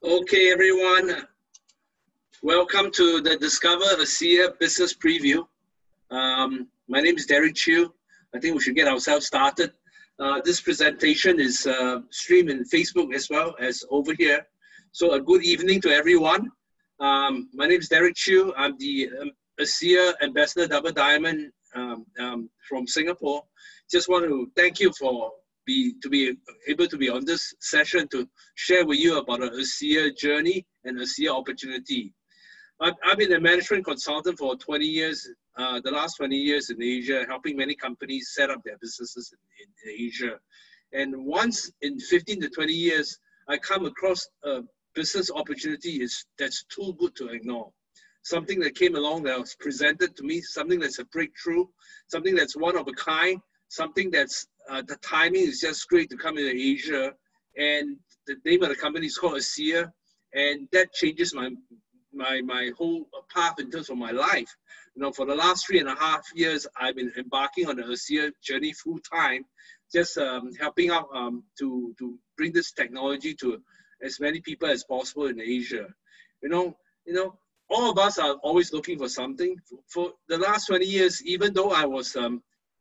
Okay, everyone. Welcome to the Discover ASEA Business Preview. My name is Derek Chew. I think we should get ourselves started. This presentation is streamed in Facebook as well as over here. So a good evening to everyone. My name is Derek Chew. I'm the ASEA Ambassador Double Diamond from Singapore. Just want to thank you for to be able to be on this session to share with you about the ASEA journey and ASEA opportunity. I've been a management consultant for 20 years, the last 20 years in Asia, helping many companies set up their businesses in Asia. And once in 15 to 20 years, I come across a business opportunity that's too good to ignore. Something that came along that was presented to me, something that's a breakthrough, something that's one of a kind, something that's the timing is just great to come into Asia. And the name of the company is called ASEA, and that changes my whole path in terms of my life. You know, for the last 3.5 years, I've been embarking on the ASEA journey full time, just helping out to bring this technology to as many people as possible in Asia. You know, all of us are always looking for something. For the last 20 years, even though I was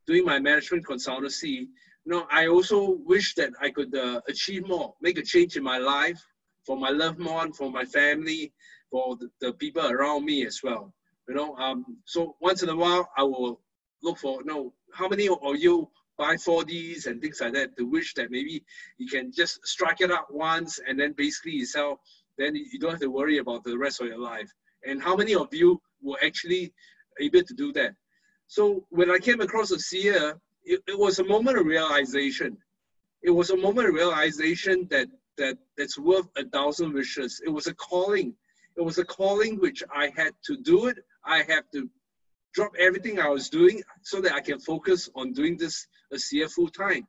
doing my management consultancy, you know, I also wish that I could achieve more, make a change in my life, for my loved one, for my family, for the people around me as well. You know, so once in a while, I will look for, you know, how many of you buy 4Ds and things like that, to wish that maybe you can just strike it out once and then basically you sell, then you don't have to worry about the rest of your life. And how many of you were actually able to do that? So when I came across ASEA, it was a moment of realization. It was a moment of realization that's worth 1,000 wishes. It was a calling. It was a calling which I had to do it. I have to drop everything I was doing so that I can focus on doing this ASEA full time.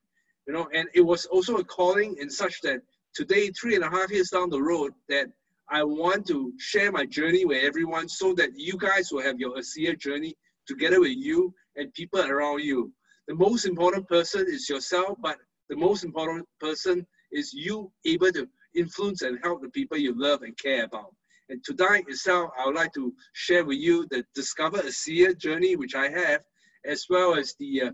You know, and it was also a calling in such that today, 3.5 years down the road, that I want to share my journey with everyone so that you guys will have your ASEA journey together with you and people around you. The most important person is yourself, but the most important person is you able to influence and help the people you love and care about. And tonight itself, I would like to share with you the Discover ASEA journey, which I have, as well as the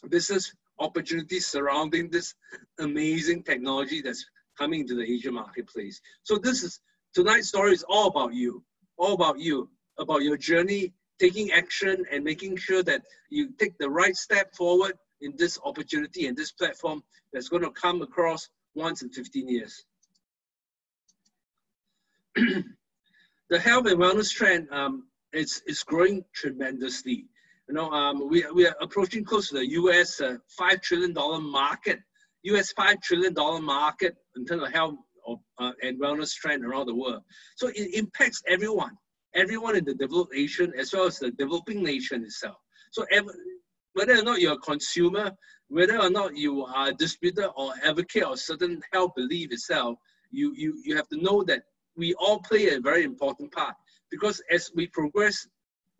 business opportunities surrounding this amazing technology that's coming into the Asian marketplace. So tonight's story is all about you, about your journey, taking action and making sure that you take the right step forward in this opportunity and this platform that's going to come across once in 15 years. The health and wellness trend is growing tremendously. You know, we are approaching close to the US $5 trillion market, US $5 trillion market in terms of health and wellness trend around the world. So it impacts everyone in the developed nation as well as the developing nation itself. So whether or not you're a consumer, whether or not you are a distributor or advocate of certain health belief itself, you have to know that we all play a very important part, because as we progress,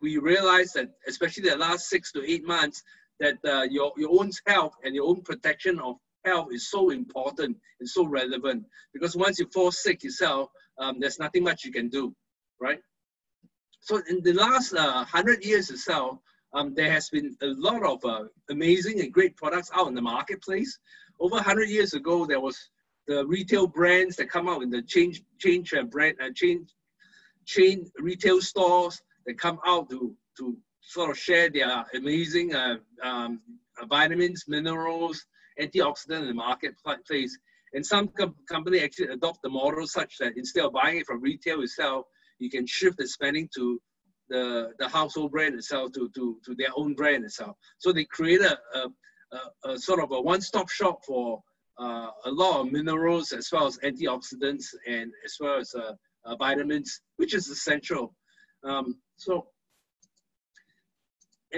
we realize that, especially the last 6 to 8 months, that your own health and your own protection of health is so important and so relevant, because once you fall sick yourself, there's nothing much you can do, right? So in the last 100 years itself, there has been a lot of amazing and great products out in the marketplace. Over 100 years ago, there was the retail brands that come out in the chain retail stores that come out to sort of share their amazing vitamins, minerals, antioxidants in the marketplace. And some company actually adopt the model such that instead of buying it from retail itself, you can shift the spending to the household brand itself, to their own brand itself. So they create a sort of a one-stop shop for a lot of minerals as well as antioxidants and as well as vitamins, which is essential. And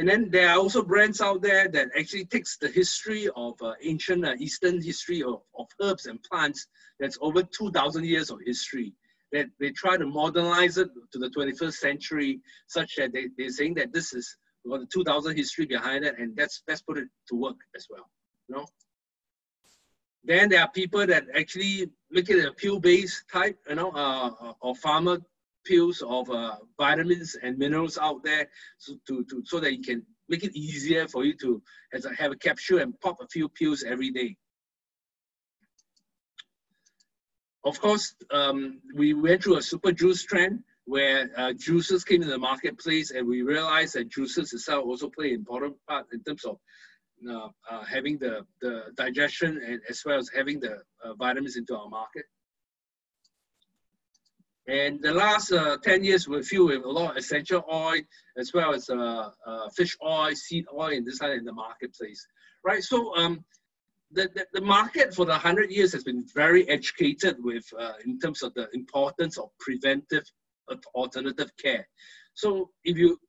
then there are also brands out there that actually takes the history of ancient Eastern history of herbs and plants that's over 2,000 years of history, that they try to modernize it to the 21st century, such that they're saying that this is the 2,000 history behind it, and let's put it to work as well, you know? Then there are people that actually make it a pill-based type, or pharma pills of vitamins and minerals out there, so that you can make it easier for you to have a capsule and pop a few pills every day. Of course, we went through a super juice trend where juices came in the marketplace, and we realized that juices itself also play an important part in terms of having the digestion, and as well as having the vitamins into our market. And the last 10 years, we're filled with a lot of essential oil, as well as fish oil, seed oil, and this kind in the marketplace, right? So the market for the 100 years has been very educated with in terms of the importance of preventive alternative care. So if you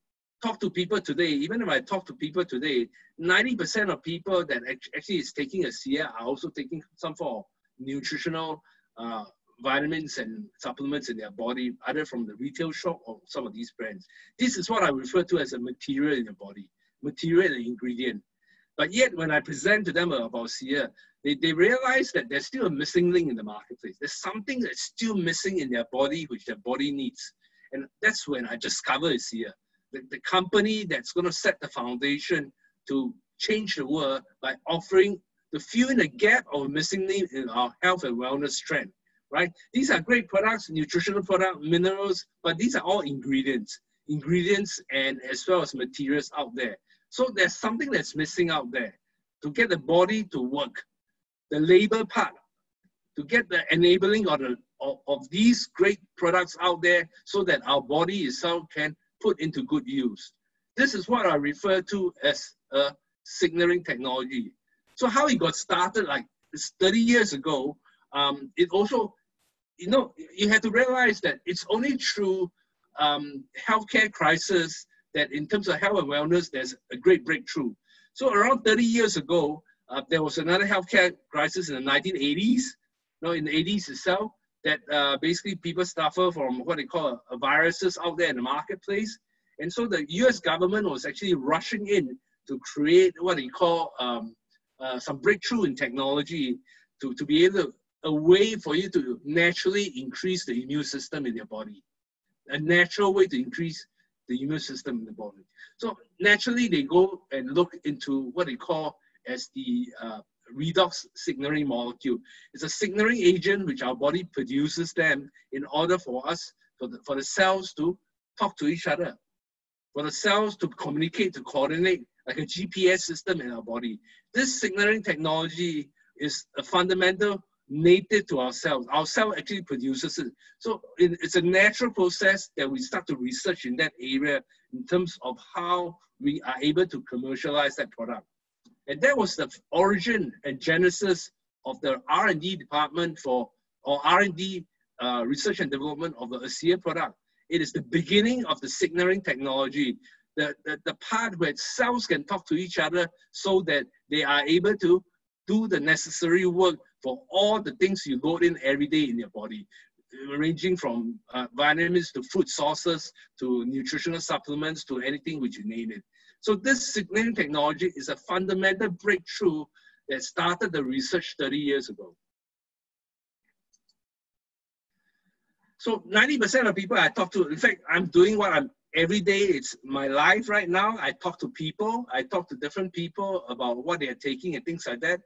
talk to people today, even if I talk to people today, 90% of people that actually is taking a CR are also taking some form of nutritional vitamins and supplements in their body, either from the retail shop or some of these brands. This is what I refer to as a material in your body, material and ingredient. But yet, when I present to them about CR, they realize that there's still a missing link in the marketplace. There's something that's still missing in their body, which their body needs. And that's when I discovered CR, the company that's going to set the foundation to change the world by offering to fill in the gap of a missing link in our health and wellness trend, right? These are great products, nutritional products, minerals, but these are all ingredients and as well as materials out there. So there's something that's missing out there to get the body to work, the labor part, to get the enabling of these great products out there so that our body itself can put into good use. This is what I refer to as a signaling technology. So how it got started, like 30 years ago, it also, you have to realize that it's only through healthcare crisis that in terms of health and wellness, there's a great breakthrough. So around 30 years ago, there was another healthcare crisis in the 1980s, in the 80s itself, that basically people suffer from what they call viruses out there in the marketplace. And so the US government was actually rushing in to create what they call some breakthrough in technology to be able to, a way for you to naturally increase the immune system in your body, a natural way to increase the immune system in the body. So naturally, they go and look into what they call as the redox signaling molecule. It's a signaling agent which our body produces them in order for us, for the cells to talk to each other, for the cells to communicate, to coordinate, like a GPS system in our body. This signaling technology is a fundamental native to our cells. Our cell actually produces it. So it's a natural process that we start to research in that area in terms of how we are able to commercialize that product. And that was the origin and genesis of the R&D department or R&D research and development of the ASEA product. It is the beginning of the signaling technology, the part where cells can talk to each other so that they are able to do the necessary work for all the things you load in every day in your body, ranging from vitamins to food sources to nutritional supplements to anything which you name it. So this signaling technology is a fundamental breakthrough that started the research 30 years ago. So 90% of people I talk to, in fact, I'm doing what I'm every day. It's my life right now. I talk to people. I talk to different people about what they're taking and things like that.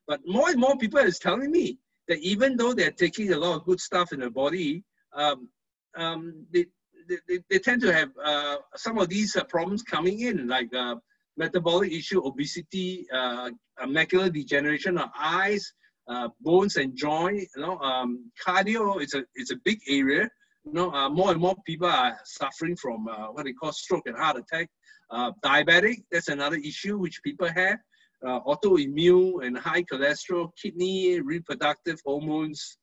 But more and more people is telling me that even though they're taking a lot of good stuff in their body, they tend to have some of these problems coming in, like metabolic issue, obesity, macular degeneration of eyes, bones and joint. Cardio it's a big area. More and more people are suffering from what they call stroke and heart attack. Diabetic, that's another issue which people have. Autoimmune and high cholesterol, kidney, reproductive hormones,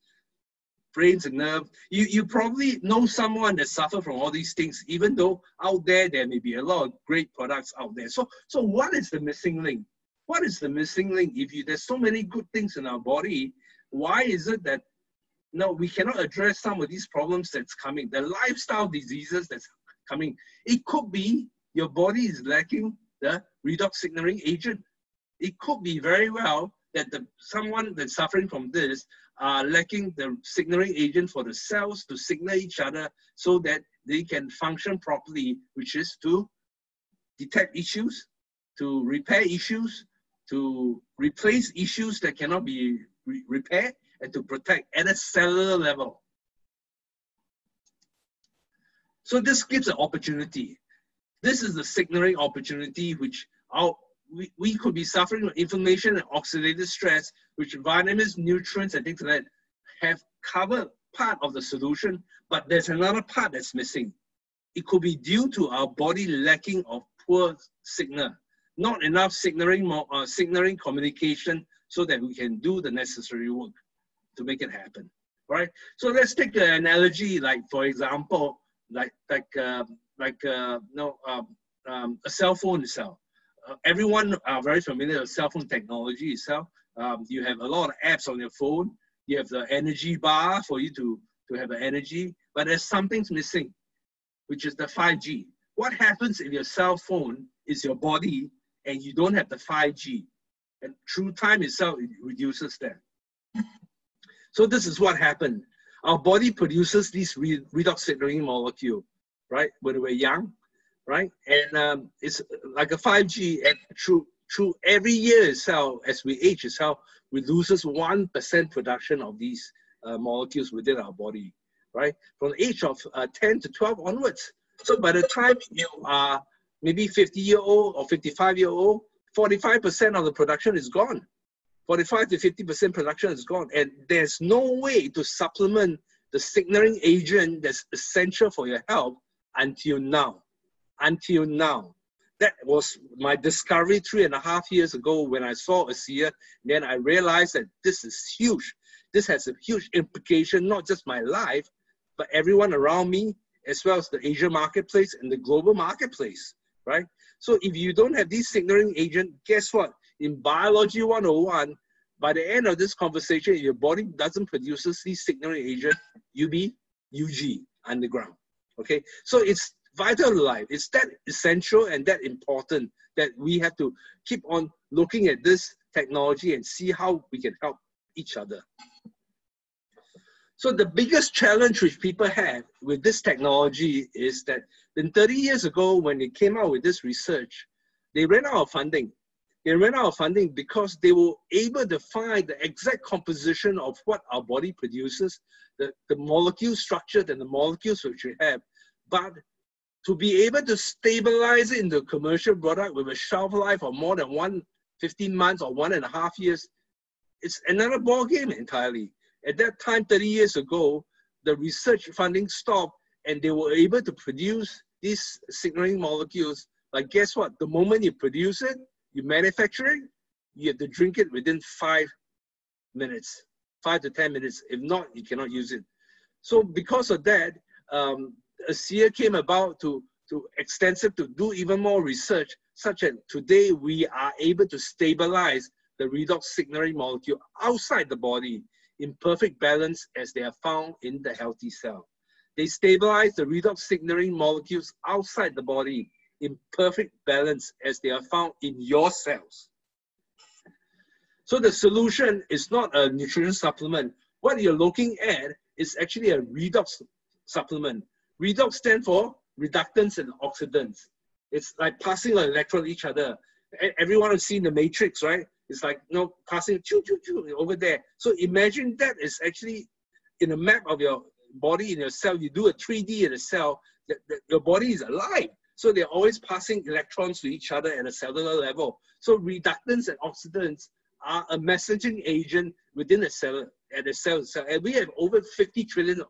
brains and nerve. You probably know someone that suffers from all these things, even though out there may be a lot of great products out there. So what is the missing link? What is the missing link? There's so many good things in our body, why is it that we cannot address some of these problems that's coming? The lifestyle diseases that's coming. It could be your body is lacking the redox signaling agent. It could be very well that someone that's suffering from this are lacking the signaling agent for the cells to signal each other so that they can function properly, which is to detect issues, to repair issues, to replace issues that cannot be repaired, and to protect at a cellular level. So this gives an opportunity. This is the signaling opportunity which we could be suffering from inflammation and oxidative stress, which vitamins, nutrients, and things like that have covered part of the solution, but there's another part that's missing. It could be due to our body lacking of poor signal, not enough signaling communication so that we can do the necessary work to make it happen, right? So let's take an analogy, like for example, a cell phone itself. Everyone are very familiar with cell phone technology itself. You have a lot of apps on your phone. You have the energy bar for you to have the energy, but there's something's missing, which is the 5G. What happens if your cell phone is your body and you don't have the 5G? And through time itself, it reduces that. So this is what happened. Our body produces these redox signaling molecule, right, when we're young, right? And it's like a 5G, and through every year itself, as we age itself, we loses 1% production of these molecules within our body, right? From the age of 10 to 12 onwards. So by the time you are maybe 50-year-old or 55-year-old, 45% of the production is gone. 45 to 50% production is gone. And there's no way to supplement the signaling agent that's essential for your health until now. Until now. That was my discovery 3.5 years ago when I saw ASEA. Then I realized that this is huge. This has a huge implication, not just my life, but everyone around me, as well as the Asian marketplace and the global marketplace, right? So if you don't have these signaling agent, guess what? In Biology 101, by the end of this conversation, if your body doesn't produce these signaling agent, you be UG, underground, okay? So it's vital to life. It's that essential and that important that we have to keep on looking at this technology and see how we can help each other. So the biggest challenge which people have with this technology is that in 30 years ago, when they came out with this research, they ran out of funding. They ran out of funding because they were able to find the exact composition of what our body produces, the molecule structure and the molecules which we have. But to be able to stabilize it into a commercial product with a shelf life of more than 15 months or 1.5 years, it's another ball game entirely. At that time, 30 years ago, the research funding stopped and they were able to produce these signaling molecules. But guess what? The moment you produce it, you manufacture it, you have to drink it within 5 minutes, 5 to 10 minutes. If not, you cannot use it. So because of that, ASEA came about to do even more research, such that today we are able to stabilize the redox signaling molecule outside the body in perfect balance as they are found in the healthy cell. They stabilize the redox signaling molecules outside the body in perfect balance as they are found in your cells. So the solution is not a nutrition supplement. What you're looking at is actually a redox supplement. Redox stands for reductants and oxidants. It's like passing an electron to each other. Everyone has seen the matrix, right? It's like, you know, passing choo, choo, choo over there. So imagine that is actually in a map of your body, in your cell. You do a 3D in a cell, your body is alive. So they're always passing electrons to each other at a cellular level. So reductants and oxidants are a messaging agent within a cell, at a cell itself. And we have over 50 trillion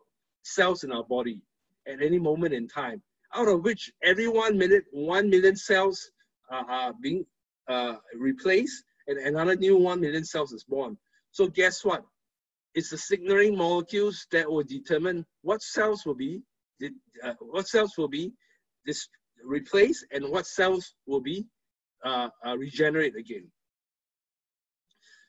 cells in our body at any moment in time, out of which every 1 minute, 1 million cells are being replaced, and another new 1 million cells is born. So guess what? It's the signaling molecules that will determine what cells will be replaced and what cells will be regenerate again.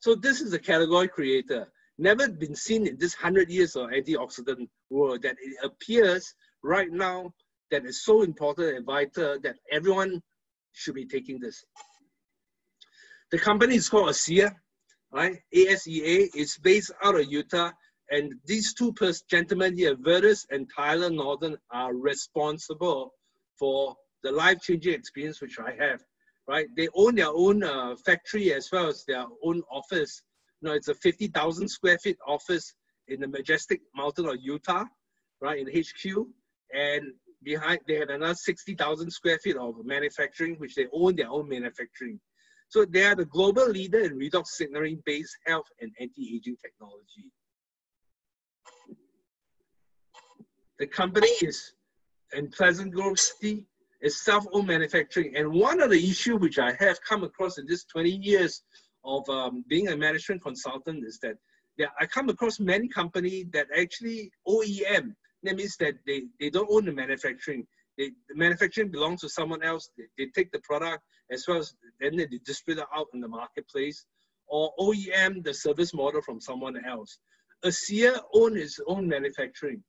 So this is a category creator. Never been seen in this 100 years of antioxidant world that it appears right now that is so important and vital that everyone should be taking this. The company is called ASEA. right? ASEA is based out of Utah. And these two gentlemen here, Vertus and Tyler Norton, are responsible for the life-changing experience which I have, right? They own their own factory as well as their own office. You know, it's a 50,000 square feet office in the majestic mountain of Utah, right, in HQ. And behind, they have another 60,000 square feet of manufacturing, which they own their own manufacturing. So they are the global leader in redox signaling-based health and anti-aging technology. The company is in Pleasant Grove City, is self-owned manufacturing. And one of the issues which I have come across in this 20 years of being a management consultant is that I come across many companies that actually OEM. That means that they don't own the manufacturing. The manufacturing belongs to someone else. They take the product as well as then they distribute it out in the marketplace, or OEM the service model from someone else. ASEA owns its own manufacturing.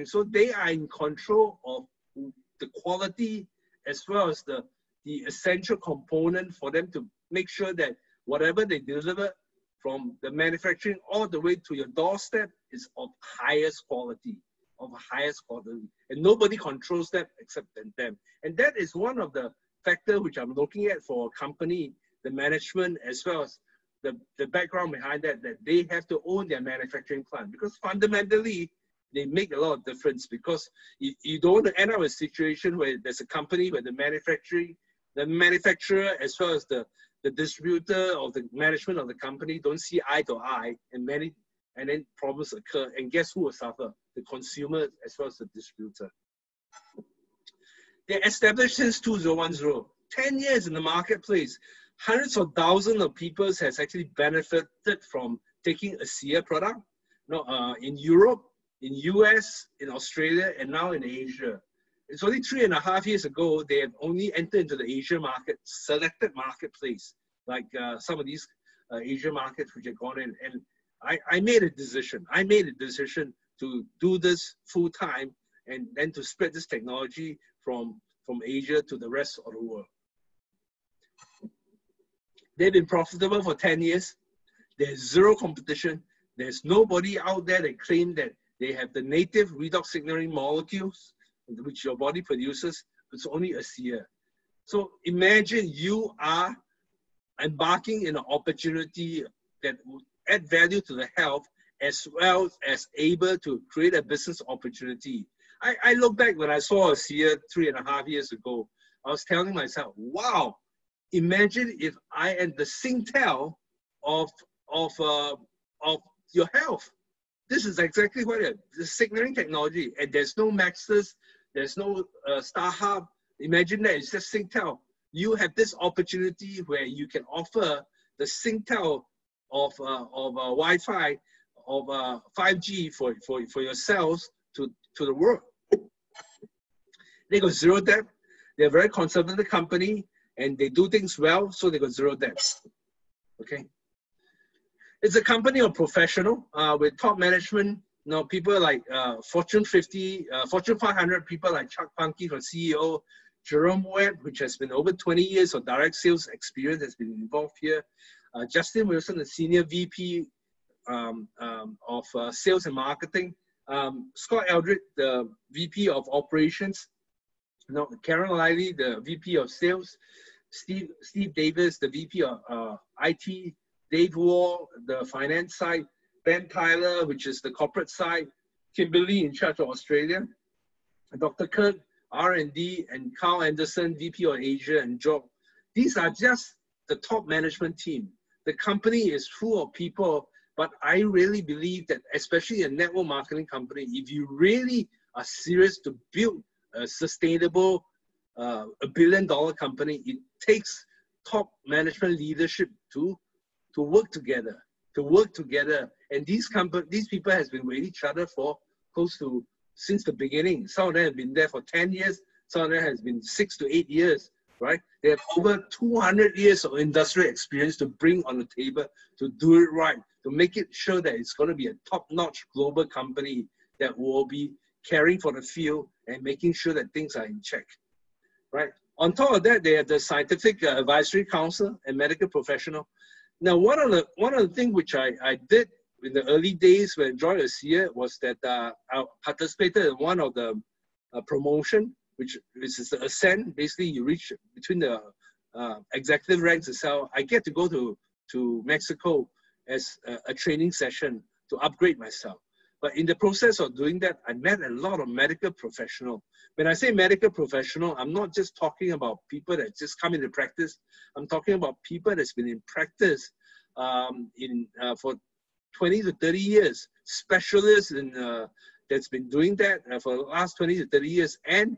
So they are in control of the quality as well as the essential component for them to make sure that whatever they deliver from the manufacturing all the way to your doorstep is of highest quality. And nobody controls that except them. And that is one of the factors which I'm looking at for a company, the management, as well as the background behind that they have to own their manufacturing plant, because fundamentally, they make a lot of difference, because you don't want to end up in a situation where there's a company where the manufacturer as well as the distributor or the management of the company don't see eye to eye, and then problems occur. And guess who will suffer? The consumer as well as the distributor. They're established since 2010, 10 years in the marketplace. Hundreds of thousands of people has actually benefited from taking ASEA product. In Europe, in US, in Australia, and now in Asia. It's only 3.5 years ago, they have only entered into the Asia market, selected marketplace, like some of these Asia markets which have gone in. And I made a decision. To do this full time and then to spread this technology from Asia to the rest of the world. They've been profitable for 10 years. There's zero competition. There's nobody out there that claim that they have the native redox signaling molecules which your body produces. It's only ASEA. So imagine you are embarking in an opportunity that will add value to the health as well as able to create a business opportunity. I look back when I saw ASEA 3.5 years ago, I was telling myself, wow, imagine if I am the Singtel of your health. This is exactly what it is. The signaling technology, and there's no Maxis, there's no StarHub. Imagine that, it's just Singtel. You have this opportunity where you can offer the Singtel of Wi-Fi, of 5G for yourselves to the world. They got zero debt. They're a very conservative company, and they do things well, so they got zero debt. Okay. It's a company of professional with top management, people like Fortune 50, Fortune 500 people like Chuck Punky, the CEO, Jerome Webb, which has been over 20 years of direct sales experience, has been involved here. Justin Wilson, the Senior VP of Sales and Marketing. Scott Eldred, the VP of Operations. Karen Lively, the VP of Sales. Steve Davis, the VP of IT. Dave Wall, the finance side. Ben Tyler, which is the corporate side. Kimberly, in charge of Australia. Dr. Kirk, R&D, and Carl Anderson, VP of Asia and Job. These are just the top management team. The company is full of people, but I really believe that, especially a network marketing company, if you really are serious to build a sustainable, $1 billion company, it takes top management leadership to work together. And these people has been with each other for close to since the beginning. Some of them have been there for 10 years. Some of them has been 6 to 8 years, right? They have over 200 years of industrial experience to bring on the table to do it right, to make it sure that it's going to be a top-notch global company that will be caring for the field and making sure that things are in check, right? On top of that, they have the Scientific Advisory Council and medical professional. Now, one of the things which I did in the early days when I joined ASEA was that I participated in one of the promotion, which is the Ascent. Basically, you reach between the executive ranks itself. I get to go to Mexico as a training session to upgrade myself. But in the process of doing that, I met a lot of medical professionals. When I say medical professional, I'm not just talking about people that just come into practice. I'm talking about people that's been in practice for 20 to 30 years, specialists that's been doing that for the last 20 to 30 years, and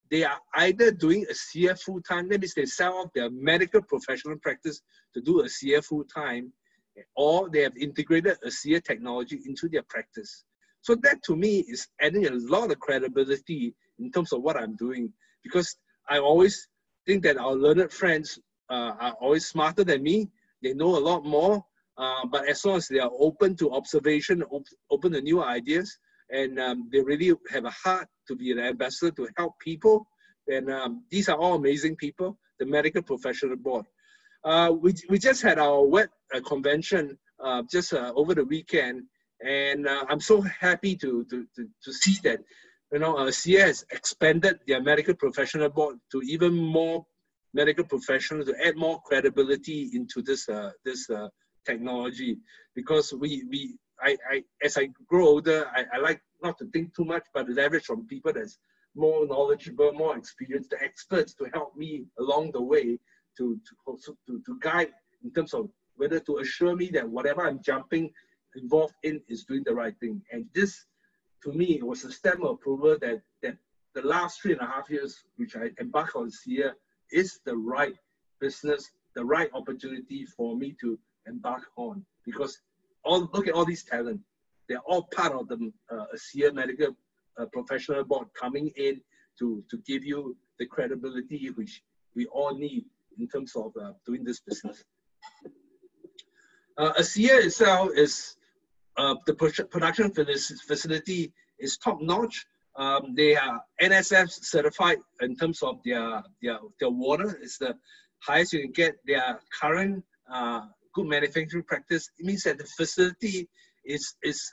they are either doing ASEA full-time, that means they sell off their medical professional practice to do ASEA full-time, or they have integrated ASEA technology into their practice. So that to me is adding a lot of credibility in terms of what I'm doing, because I always think that our learned friends are always smarter than me. They know a lot more, but as long as they are open to observation, open to new ideas, and they really have a heart to be an ambassador to help people, and these are all amazing people, the Medical Professional Board. We just had our WET convention just over the weekend, and I'm so happy to see that, you know, ASEA has expanded their Medical Professional Board to even more medical professionals, to add more credibility into this technology. Because as I grow older, I like not to think too much, but leverage from people that's more knowledgeable, more experienced, the experts to help me along the way to guide in terms of whether to assure me that whatever I'm jumping involved in is doing the right thing. And this, to me, was a stamp of approval that the last 3.5 years, which I embarked on ASEA, is the right business, the right opportunity for me to embark on. Because look at all these talent. They're all part of the ASEA Medical Professional Board coming in to give you the credibility which we all need in terms of doing this business. ASEA itself is, the production facility is top notch. They are NSF certified in terms of their water. It's the highest you can get. Their current good manufacturing practice, it means that the facility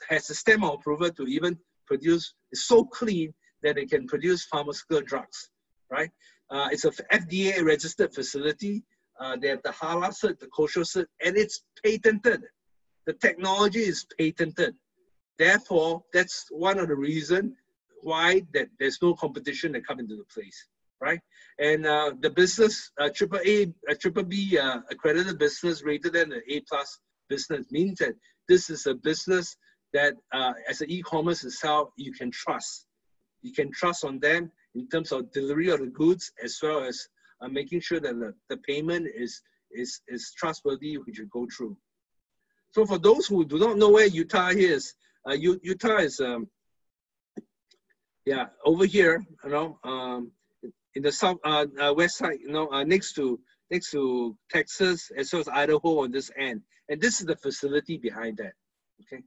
has a stamp of approval to even produce. It's so clean that it can produce pharmaceutical drugs, right? It's a FDA registered facility. They have the halal cert, the kosher cert, and it's patented. The technology is patented. Therefore, that's one of the reasons why there's no competition that come into the place, right? And the business, triple B accredited business rated than an A+ business means that this is a business that as an e-commerce itself, you can trust. You can trust on them in terms of delivery of the goods, as well as making sure that the payment is trustworthy, which you go through. So for those who do not know where Utah is, Utah is over here, you know, in the south west side, you know, next to Texas, as well as Idaho on this end, and this is the facility behind that. Okay.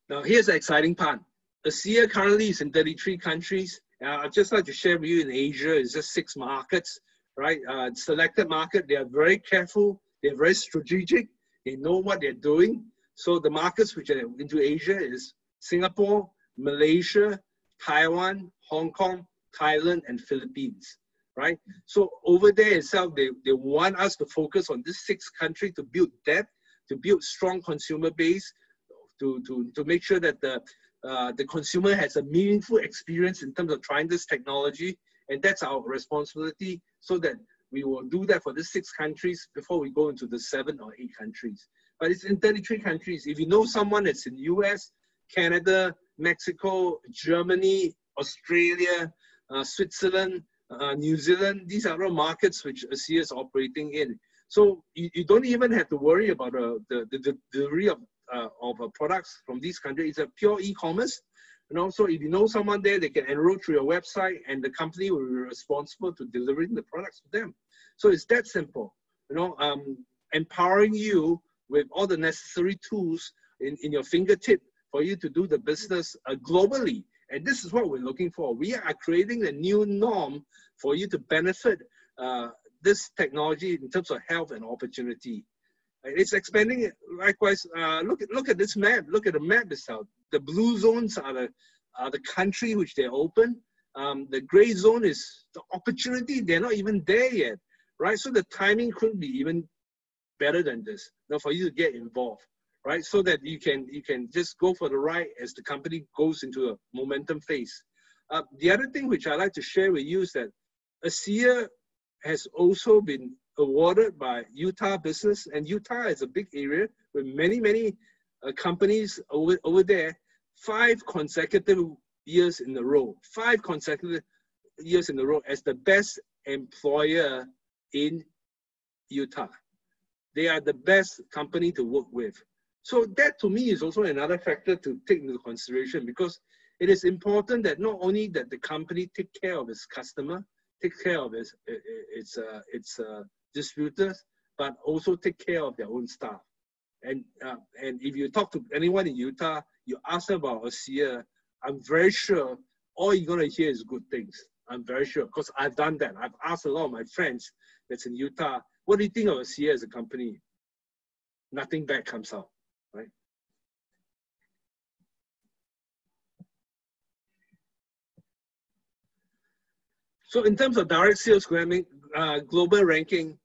Now here's the exciting part. ASEA currently is in 33 countries. I'd just like to share with you in Asia, it's just 6 markets, right? Selected market, they are very careful, they're very strategic, they know what they're doing. So the markets which are into Asia is Singapore, Malaysia, Taiwan, Hong Kong, Thailand, and Philippines, right? So over there itself, they want us to focus on these 6 countries to build depth, to build strong consumer base, to make sure that the consumer has a meaningful experience in terms of trying this technology. And that's our responsibility, so that we will do that for the 6 countries before we go into the 7 or 8 countries. But it's in 33 countries. If you know someone that's in US, Canada, Mexico, Germany, Australia, Switzerland, New Zealand, these are all markets which ASEA is operating in. So you don't even have to worry about the delivery of products from these countries. It's a pure e-commerce. And also, if you know someone there, they can enroll through your website, and the company will be responsible to delivering the products to them. So it's that simple. You know, empowering you with all the necessary tools in your fingertip for you to do the business globally. And this is what we're looking for. We are creating a new norm for you to benefit this technology in terms of health and opportunity. It's expanding. Likewise, look at this map. Look at the map itself. The blue zones are the country which they're open. The gray zone is the opportunity. They're not even there yet, right? So the timing couldn't be even better than this. Now for you to get involved, right? So that you can just go for the ride as the company goes into a momentum phase. The other thing which I like to share with you is that ASEA has also been awarded by Utah Business, and Utah is a big area with many companies over there. 5 consecutive years in a row, 5 consecutive years in a row as the best employer in Utah. They are the best company to work with. So that to me is also another factor to take into consideration, because it is important that not only that the company take care of its customer, take care of its distributors, but also take care of their own staff. And if you talk to anyone in Utah, you ask them about ASEA, I'm very sure all you're going to hear is good things. I'm very sure, because I've done that. I've asked a lot of my friends that's in Utah, what do you think of ASEA as a company? Nothing bad comes out, right? So in terms of direct sales global ranking,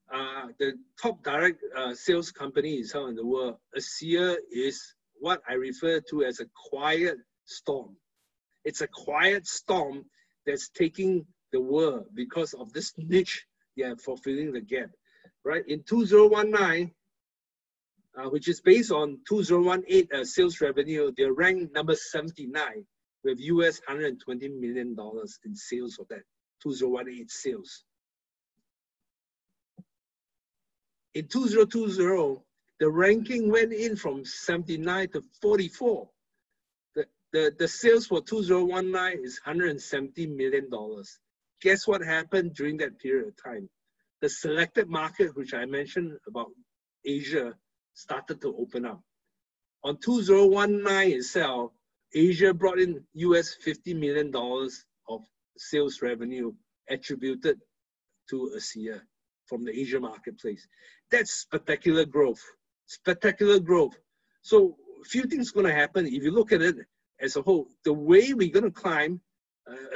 the top direct sales company itself in the world, ASEA is what I refer to as a quiet storm. It's a quiet storm that's taking the world because of this niche they are fulfilling the gap, right? In 2019, which is based on 2018 sales revenue, they're ranked number 79 with US $120 million in sales of that 2018 sales. In 2020, the ranking went in from 79 to 44. The sales for 2019 is $170 million. Guess what happened during that period of time? The selected market, which I mentioned about Asia, started to open up. On 2019 itself, Asia brought in US $50 million of sales revenue attributed to ASEA from the Asia marketplace. That's spectacular growth, spectacular growth. So a few things going to happen. If you look at it as a whole, the way we're going to climb,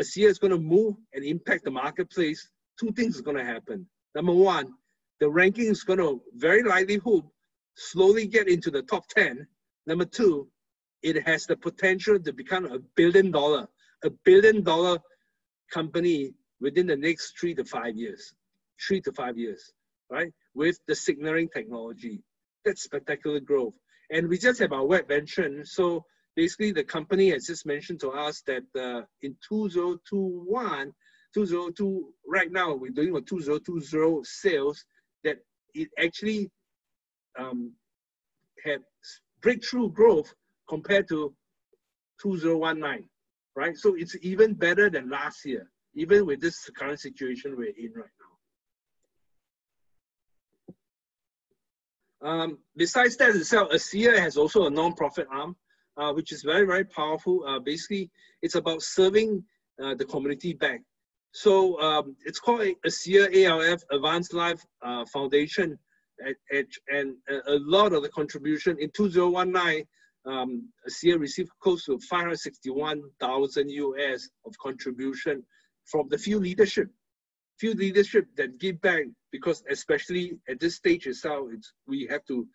ASEA is going to move and impact the marketplace. 2 things are going to happen. Number 1, the ranking is going to very likely slowly get into the top 10. Number 2, it has the potential to become a $1 billion company within the next 3 to 5 years. 3 to 5 years, right? With the signaling technology. That's spectacular growth. And we just have our web venture. So basically the company has just mentioned to us that in 2021, right now we're doing a 2020 sales, that it actually had breakthrough growth compared to 2019, right? So it's even better than last year, even with this current situation we're in right now. Besides that itself, ASEA has also a non-profit arm, which is very powerful. Basically, it's about serving the community back. So it's called ASEA ALF Advanced Life Foundation, and a lot of the contribution in 2019, ASEA received close to 561,000 US of contribution from the few leadership that give back, because especially at this stage itself, we have to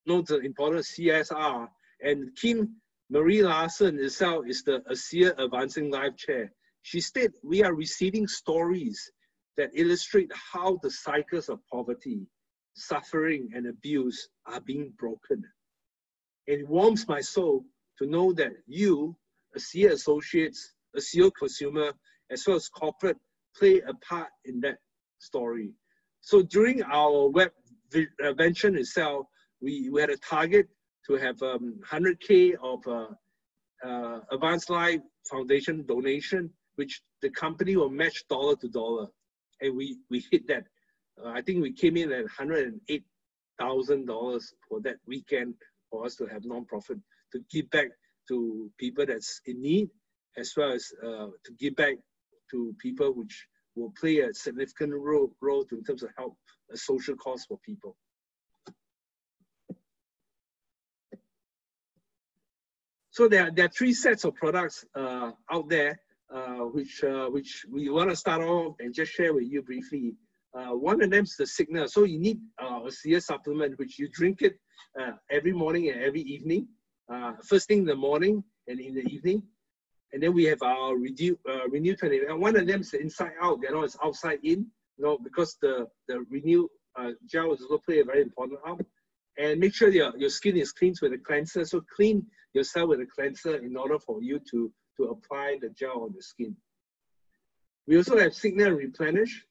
know the importance of CSR. And Kim Marie Larson itself is the ASEA Advancing Life Chair. She stated, we are receiving stories that illustrate how the cycles of poverty, suffering, and abuse are being broken. It warms my soul to know that you, ASEA associates, ASEA consumer, as well as corporate, play a part in that story. So during our web venture itself, we had a target to have 100K of Advanced Life Foundation donation, which the company will match dollar to dollar. And we hit that. I think we came in at $108,000 for that weekend for us to have non-profit to give back to people that's in need, as well as to give back to people, which will play a significant role in terms of help a social cause for people. So there are three sets of products out there, which we want to start off and just share with you briefly. One of them is the Signa. So you need a ASEA supplement, which you drink it every morning and every evening. First thing in the morning and in the evening. And then we have our Renew 20. And one of them is the inside out, the other is outside in, because the Renew gel is also play a very important role. And make sure your skin is clean with a cleanser. So clean yourself with a cleanser in order for you to apply the gel on the skin. We also have Signa Replenish,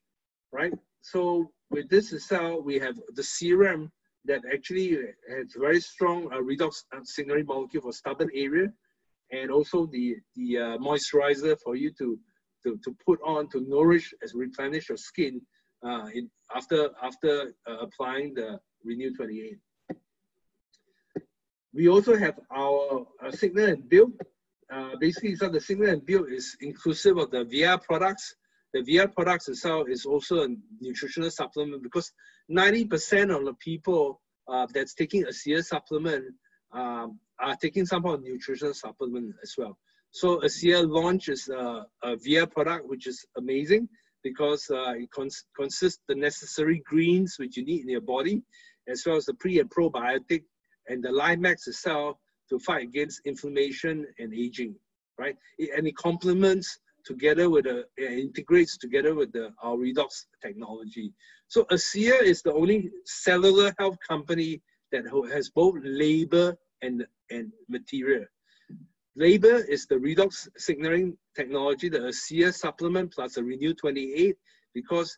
right? So with this itself, we have the serum that actually has very strong redox signaling molecule for stubborn area, and also the moisturizer for you to put on to nourish as replenish your skin after applying the Renew 28. We also have our Signa and Build. Basically, so the Signa and Build is inclusive of the VR products. The VR products itself is also a nutritional supplement, because 90% of the people that's taking a ASEA supplement are taking some kind of nutritional supplement as well. So ASEA launches a VR product, which is amazing, because it consists the necessary greens which you need in your body, as well as the pre and probiotic and the LifeMax itself to fight against inflammation and aging, right? And it complements together with integrates together with our redox technology. So ASEA is the only cellular health company that has both labor and material. Labor is the redox signaling technology, the ASEA supplement plus the Renew 28, because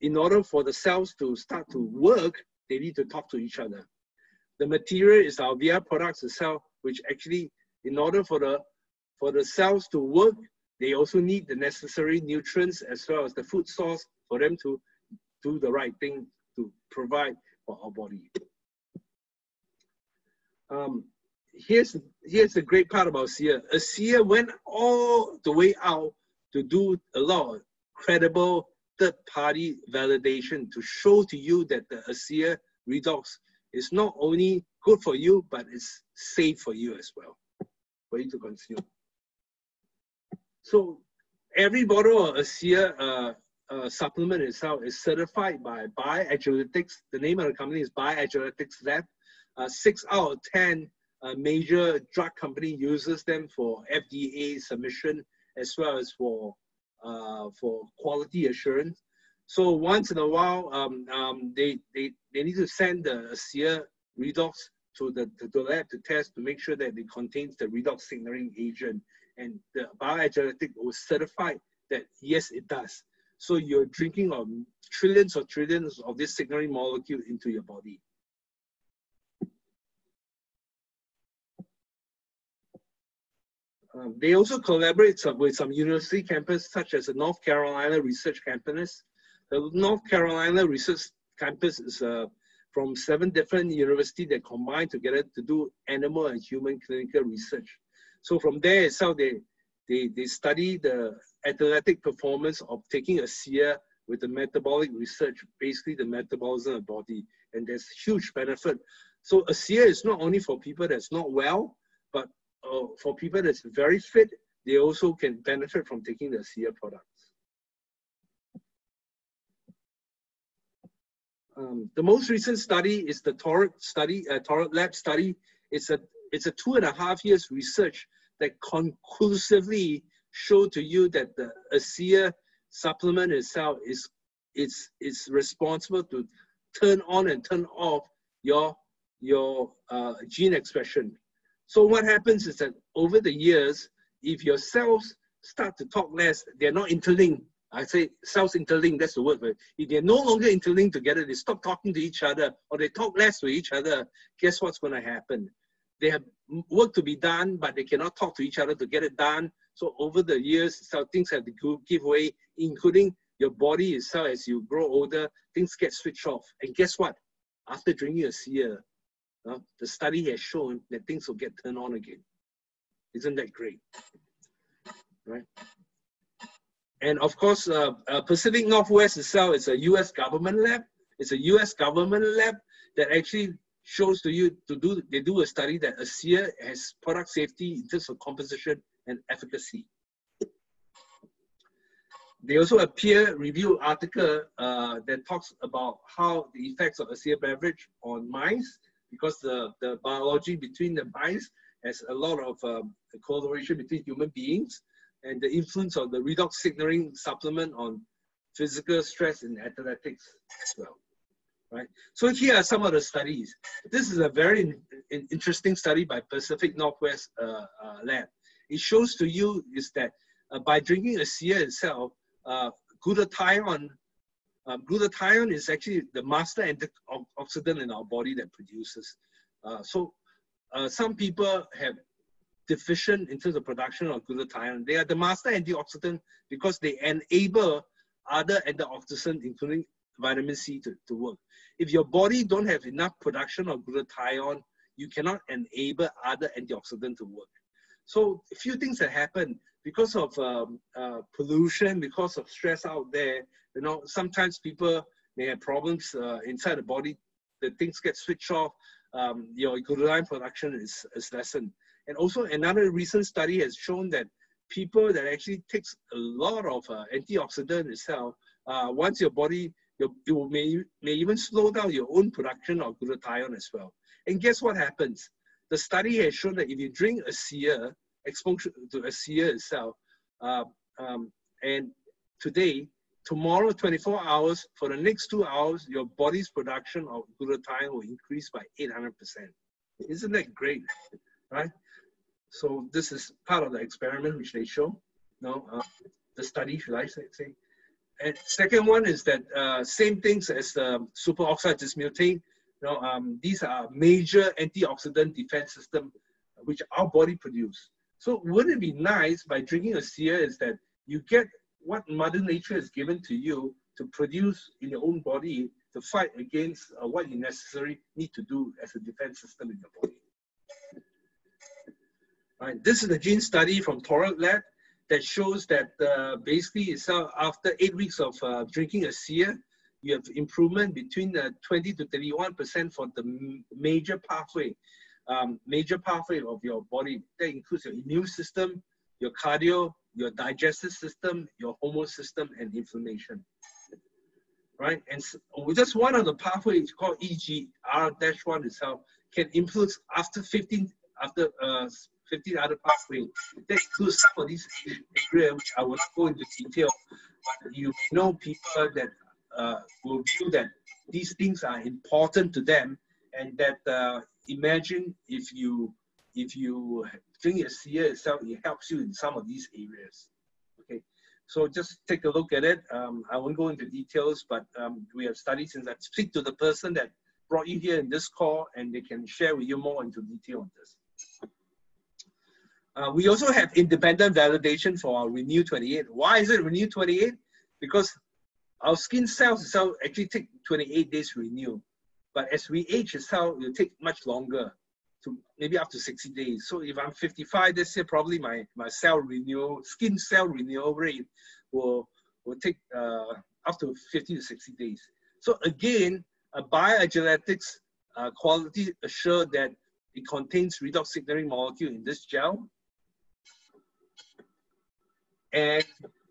in order for the cells to start to work, they need to talk to each other. The material is our VR products itself, which actually, in order for the cells to work, they also need the necessary nutrients as well as the food source for them to do the right thing to provide for our body. Here's the great part about ASEA. ASEA went all the way out to do a lot of credible third-party validation to show to you that the ASEA Redox is not only good for you, but it's safe for you as well, for you to consume. So every bottle of ASEA supplement itself is certified by BioAgilytix. The name of the company is BioAgilytix Lab. 6 out of 10 major drug company uses them for FDA submission, as well as for quality assurance. So once in a while, they need to send the ASEA Redox to the lab to test to make sure that it contains the redox signaling agent. And the BioAgilytix was certified that yes, it does. So you're drinking of trillions of this signaling molecule into your body. They also collaborate with some university campus, such as the North Carolina Research Campus. The North Carolina Research Campus is from 7 different universities that combine together to do animal and human clinical research. So from there itself, they study the athletic performance of taking ASEA with the metabolic research, basically the metabolism of the body, and there's huge benefit. So ASEA is not only for people that's not well, but for people that's very fit, they also can benefit from taking the ASEA products. The most recent study is the Torrid Lab study. It's a 2.5 years research that conclusively showed to you that the ASEA supplement itself is responsible to turn on and turn off your gene expression. So what happens is that over the years, if your cells start to talk less, they're not interlinked. I say cells interlinked, that's the word. But if they're no longer interlinked together, they stop talking to each other, or they talk less to each other, guess what's going to happen? They have work to be done, but they cannot talk to each other to get it done. So over the years, so things have to give way, including your body itself. As you grow older, things get switched off. And guess what? After drinking ASEA, the study has shown that things will get turned on again. Isn't that great? Right? And of course, Pacific Northwest itself is a US government lab. It's a US government lab that actually shows to you they do a study that ASEA has product safety in terms of composition and efficacy. They also a peer-reviewed article that talks about how the effects of ASEA beverage on mice, because the biology between the mice has a lot of correlation between human beings, and the influence of the redox signaling supplement on physical stress in athletics as well. Right? So here are some of the studies. This is a very interesting study by Pacific Northwest lab. It shows to you is that by drinking ASEA itself, glutathione is actually the master antioxidant in our body that produces. Some people have deficient in terms of production of glutathione. They are the master antioxidant because they enable other antioxidants, including vitamin C, to work. If your body don't have enough production of glutathione, you cannot enable other antioxidants to work. So a few things that happen because of pollution, because of stress out there. You know, sometimes people may have problems inside the body. The things get switched off. Your glutathione production is lessened. And also another recent study has shown that people that actually takes a lot of antioxidant itself, once your body, you may even slow down your own production of glutathione as well. And guess what happens? The study has shown that if you drink ASEA, exposure to ASEA itself, and tomorrow, 24 hours, for the next 2 hours, your body's production of glutathione will increase by 800%. Isn't that great, right? So this is part of the experiment which they show, the study, should I say. And second one is that same things as the superoxide dismutase. These are major antioxidant defense system which our body produce. So wouldn't it be nice by drinking ASEA is that you get what Mother Nature has given to you to produce in your own body to fight against what you necessarily need to do as a defense system in your body. Right. This is a gene study from Torrent Lab that shows that basically it's after 8 weeks of drinking ASEA, you have improvement between 20 to 31% for the major pathway of your body. That includes your immune system, your cardio, your digestive system, your hormone system, and inflammation. Right? And so just one of the pathways called EGR-1 itself can influence after 15 other pathways. That includes some of these areas which I will not go into detail, but you know people that will view that these things are important to them, and that imagine if you drink ASEA itself, it helps you in some of these areas. Okay, so just take a look at it. I won't go into details, but we have studies, and I speak to the person that brought you here in this call, and they can share with you more into detail on this. We also have independent validation for our Renew 28. Why is it Renew 28? Because our skin cells itself actually take 28 days to renew. But as we age itself, it will take much longer, to maybe up to 60 days. So if I'm 55 this year, probably my skin cell renewal rate will take up to 50 to 60 days. So again, a biogenetics quality assured that it contains redox signaling molecule in this gel. And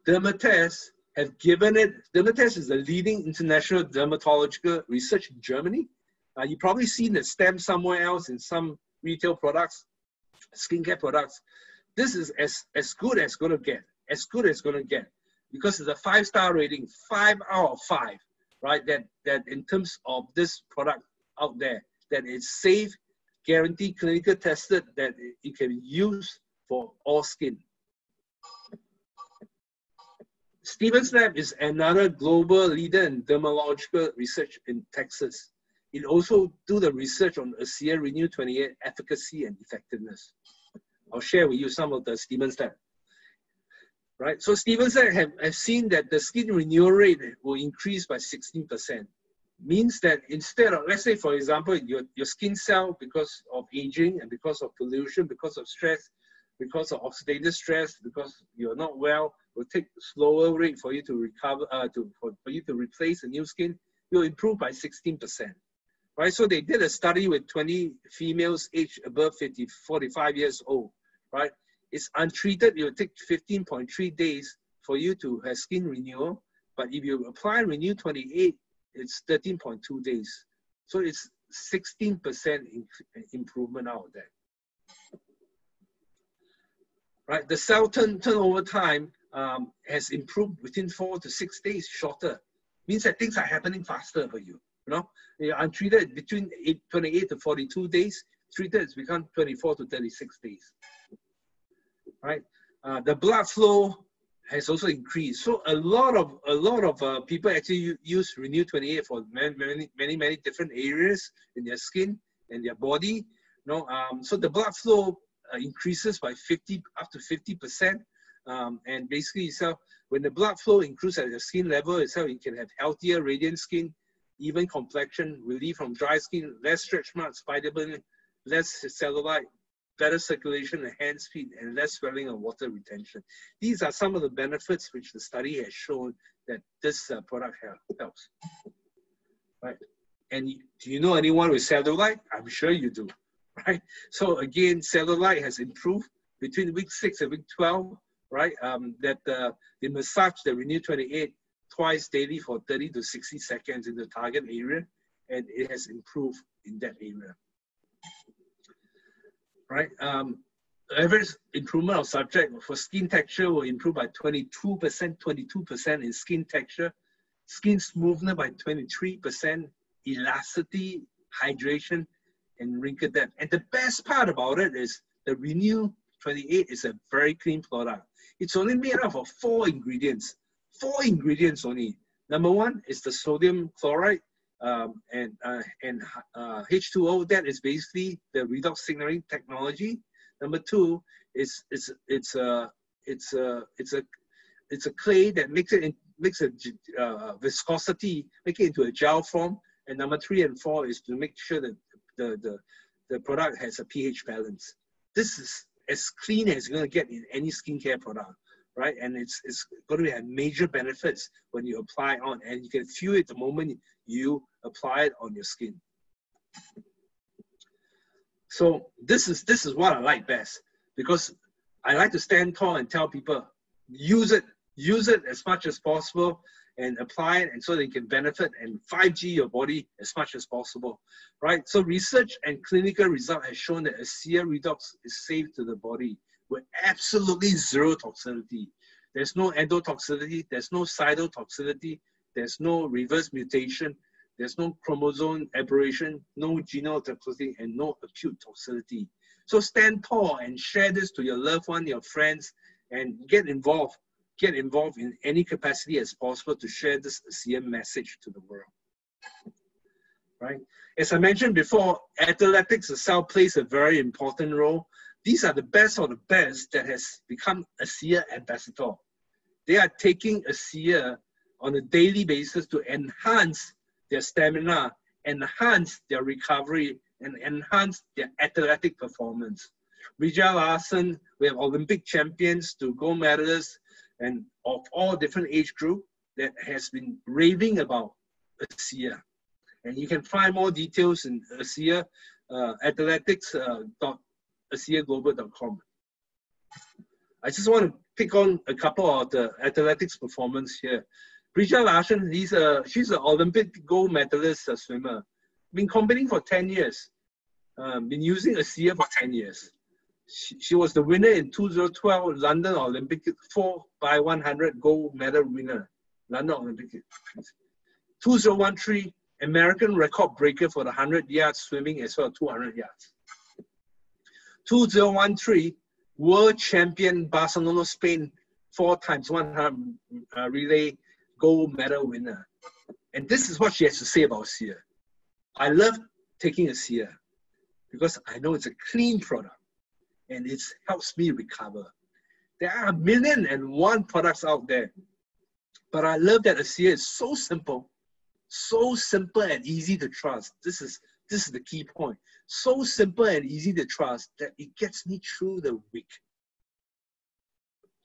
Dermatest have given it, Dermatest is the leading international dermatological research in Germany. You've probably seen the stamp somewhere else in some retail products, skincare products. This is as good as going to get, because it's a 5-star rating, 5 out of 5, right? That in terms of this product out there, that it's safe, guaranteed, clinical tested, that it can be used for all skin. Stevens Lab is another global leader in dermatological research in Texas. It also do the research on ASEA Renew 28 efficacy and effectiveness. I'll share with you some of the Stevens Lab. Right, so Stevens Lab have seen that the skin renewal rate will increase by 16%. Means that instead of, let's say for example, your skin cell, because of aging and because of pollution, because of stress, because of oxidative stress, because you're not well, will take slower rate for you to recover, for you to replace the new skin. You'll improve by 16%. Right, so they did a study with 20 females aged above 45 years old. Right, it's untreated. It will take 15.3 days for you to have skin renewal. But if you apply Renew 28, it's 13.2 days. So it's 16% improvement out of that. Right, the cell turnover time has improved within 4 to 6 days shorter. Means that things are happening faster for you. You know, untreated between 28 to 42 days. Treated, it's become 24 to 36 days. Right, the blood flow has also increased. So a lot of people actually use Renew 28 for many different areas in their skin and their body. You know, so the blood flow increases by up to 50%, and basically itself, when the blood flow increases at the skin level itself, you can have healthier, radiant skin, even complexion, relief from dry skin, less stretch marks, spider burning, less cellulite, better circulation and hand speed, and less swelling and water retention. These are some of the benefits which the study has shown that this product helps. Right? And do you know anyone with cellulite? I'm sure you do. Right? So again, cellulite has improved between week 6 and week 12. Right? They massage the Renew 28 twice daily for 30 to 60 seconds in the target area, and it has improved in that area. Right, average improvement of subject for skin texture will improve by 22% in skin texture, skin smoothness by 23%, elasticity, hydration, and wrinkle depth. And the best part about it is the Renew 28 is a very clean product. It's only made up of 4 ingredients. 4 ingredients only. Number 1 is the sodium chloride and H2O. That is basically the redox signaling technology. Number 2 is it's a clay that makes a viscosity, make it into a gel form. And number 3 and 4 is to make sure that the product has a pH balance. This is as clean as you're going to get in any skincare product. Right, and it's going to have major benefits when you apply it on, and you can feel it the moment you apply it on your skin. So this is what I like best, because I like to stand tall and tell people, use it as much as possible and apply it, and so they can benefit and 5G your body as much as possible. Right, so research and clinical result has shown that ASEA Redox is safe to the body with absolutely zero toxicity. There's no endotoxicity, there's no cytotoxicity, there's no reverse mutation, there's no chromosome aberration, no genotoxicity, and no acute toxicity. So stand tall and share this to your loved one, your friends, and get involved in any capacity as possible to share this ASEA message to the world. Right? As I mentioned before, athletics itself plays a very important role. These are the best of the best that has become ASEA ambassador. They are taking ASEA on a daily basis to enhance their stamina, enhance their recovery, and enhance their athletic performance. Vijay Larson, we have Olympic champions to gold medalists and of all different age group that has been raving about ASEA. And you can find more details in ASEA athletics.aseaglobal.com. I just want to pick on a couple of the athletics performance here. Vijay Larson, she's an Olympic gold medalist swimmer. Been competing for 10 years. Been using ASEA for 10 years. She was the winner in 2012 London Olympic 4x100 gold medal winner. London Olympic. 2013 American record breaker for the 100 yards swimming as well as 200 yards. 2013 world champion Barcelona, Spain, 4x100 relay gold medal winner. And this is what she has to say about ASEA. I love taking ASEA because I know it's a clean product and it helps me recover. There are 1,000,001 products out there, but I love that ASEA is so simple and easy to trust. This is the key point. So simple and easy to trust that it gets me through the week.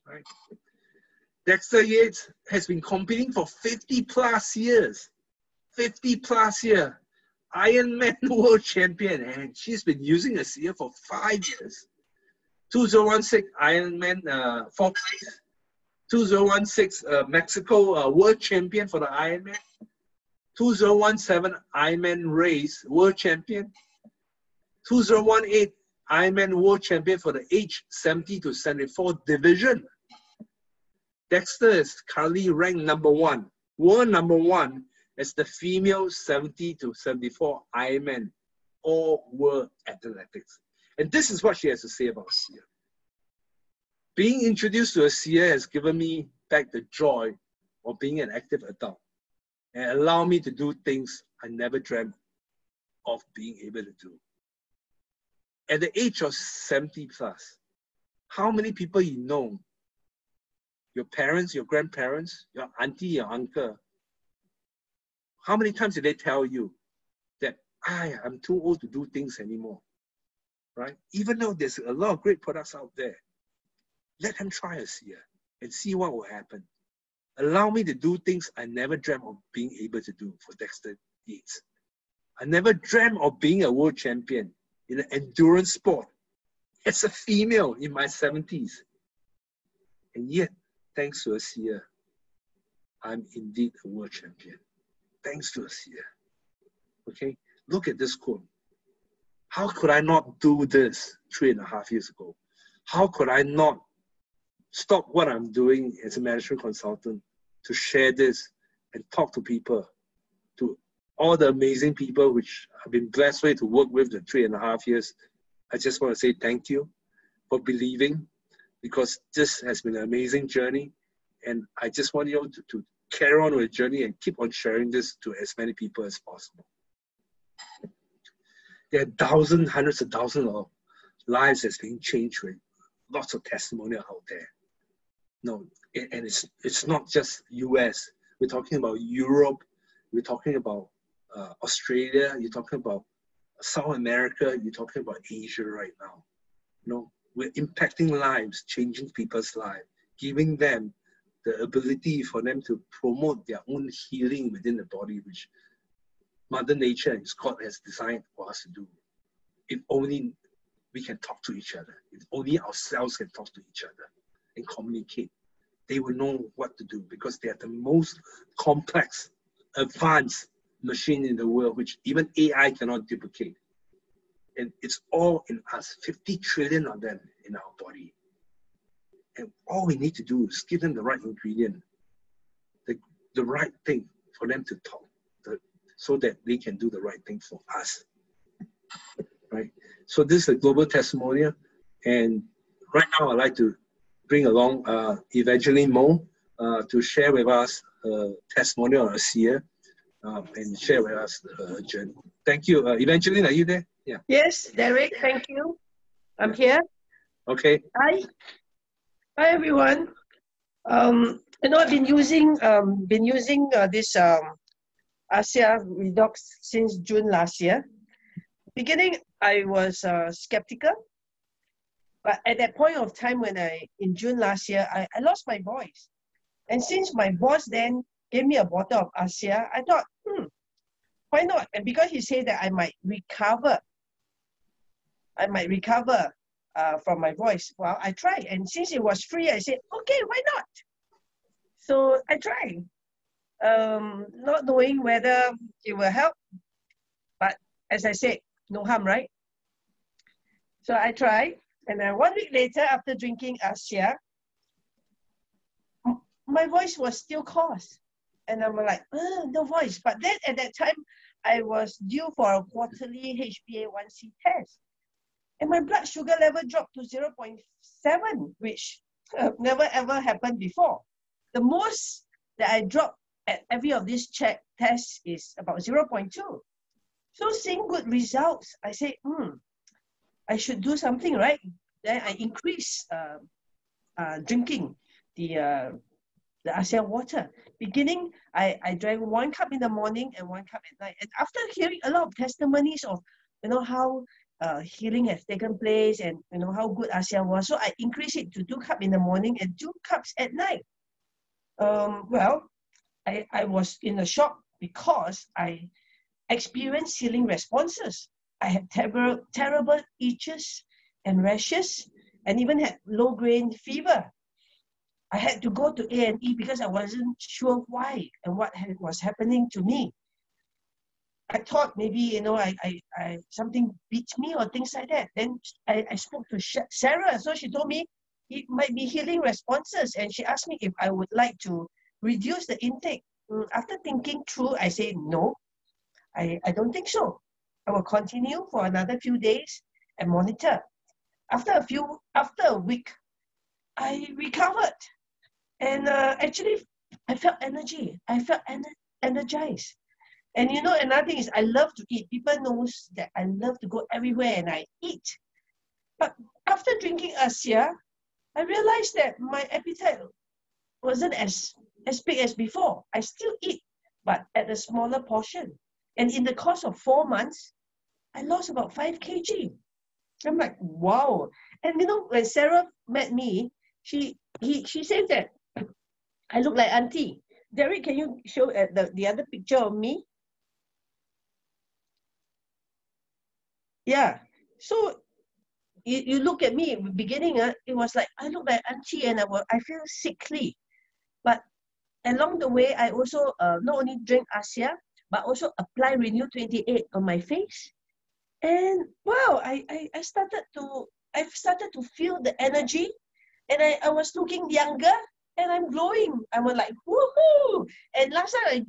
right? Dexter Yates has been competing for 50 plus years. 50 plus years. Ironman world champion, and she's been using ASEA for 5 years. 2016 Ironman 4th place. 2016 Mexico world champion for the Ironman. 2017 Ironman race world champion. 2018 Ironman world champion for the age 70 to 74 division. Dexter is currently ranked #1, world #1 as the female 70 to 74 Ironman all world athletics. And this is what she has to say about ASEA. Being introduced to ASEA has given me back the joy of being an active adult and allowed me to do things I never dreamt of being able to do. At the age of 70 plus, how many people you know, your parents, your grandparents, your auntie, your uncle, how many times did they tell you that I'm too old to do things anymore, right? Even though there's a lot of great products out there, let them try ASEA and see what will happen. Allow me to do things I never dreamt of being able to do for Dexter Yates. I never dreamt of being a world champion in an endurance sport as a female in my 70s. And yet, thanks to ASEA, I'm indeed a world champion. Thanks to ASEA. Okay, look at this quote. How could I not do this 3.5 years ago? How could I not stop what I'm doing as a management consultant to share this and talk to people, to all the amazing people which I've been blessed with to work with the 3.5 years. I just want to say thank you for believing, because this has been an amazing journey. And I just want you to carry on with the journey and keep on sharing this to as many people as possible. There are thousands, hundreds of thousands of lives that's being changed with lots of testimonial out there. No, and it's not just US. We're talking about Europe. We're talking about Australia. You're talking about South America. You're talking about Asia right now. You know, we're impacting lives, changing people's lives, giving them the ability for them to promote their own healing within the body, which Mother Nature and God has designed for us to do. If only we can talk to each other. If only ourselves can talk to each other and communicate, they will know what to do, because they are the most complex, advanced machine in the world, which even AI cannot duplicate. And it's all in us, 50 trillion of them in our body. And all we need to do is give them the right ingredient, the right thing for them to talk, so that they can do the right thing for us. Right? So this is a global testimonial. And right now I'd like to bring along Evangeline Mo to share with us a testimonial on ASEA and share with us the journey. Thank you. Evangeline, are you there? Yeah. Yes, Derek, thank you. I'm here. Okay. Hi. Hi, everyone. You know, I've been using this ASEA Redox since June last year. Beginning, I was skeptical. But at that point of time in June last year, I lost my voice. And since my boss then gave me a bottle of ASEA, I thought, why not? And because he said that I might recover from my voice. Well, I tried. And since it was free, I said, okay, why not? So I tried, not knowing whether it will help. But as I said, no harm, right? So I tried. And then 1 week later, after drinking ASEA, my voice was still coarse. And I'm like, no voice. But then at that time, I was due for a quarterly HbA1c test. And my blood sugar level dropped to 0.7, which never ever happened before. The most that I dropped at every of these tests is about 0.2. So seeing good results, I said, I should do something, right? Then I increased drinking the ASEA water. Beginning, I drank 1 cup in the morning and 1 cup at night. And after hearing a lot of testimonies of, you know, how healing has taken place and you know how good ASEA was. So I increased it to 2 cups in the morning and 2 cups at night. Well, I was in a shock because I experienced healing responses. I had terrible itches and rashes and even had low-grade fever. I had to go to A&E because I wasn't sure why and what was happening to me. I thought maybe, you know, I something beat me or things like that. Then I spoke to Sarah. So she told me it might be healing responses. And she asked me if I would like to reduce the intake. After thinking through, I said, no, I don't think so. I will continue for another few days and monitor. After a week, I recovered. And actually, I felt energy. I felt energized. And you know, another thing is I love to eat. People knows that I love to go everywhere and I eat. But after drinking ASEA, I realized that my appetite wasn't as big as before. I still eat, but at a smaller portion. And in the course of 4 months, I lost about 5 kg. I'm like, wow. And you know, when Sarah met me, she said that I look like auntie. Derek, can you show the other picture of me? Yeah. So you look at me, beginning, it was like, I look like auntie and I feel sickly. But along the way, I also not only drink ASEA, but also apply Renew 28 on my face. And wow, I've started to feel the energy and I was looking younger and I'm glowing. I was like, woohoo! And last time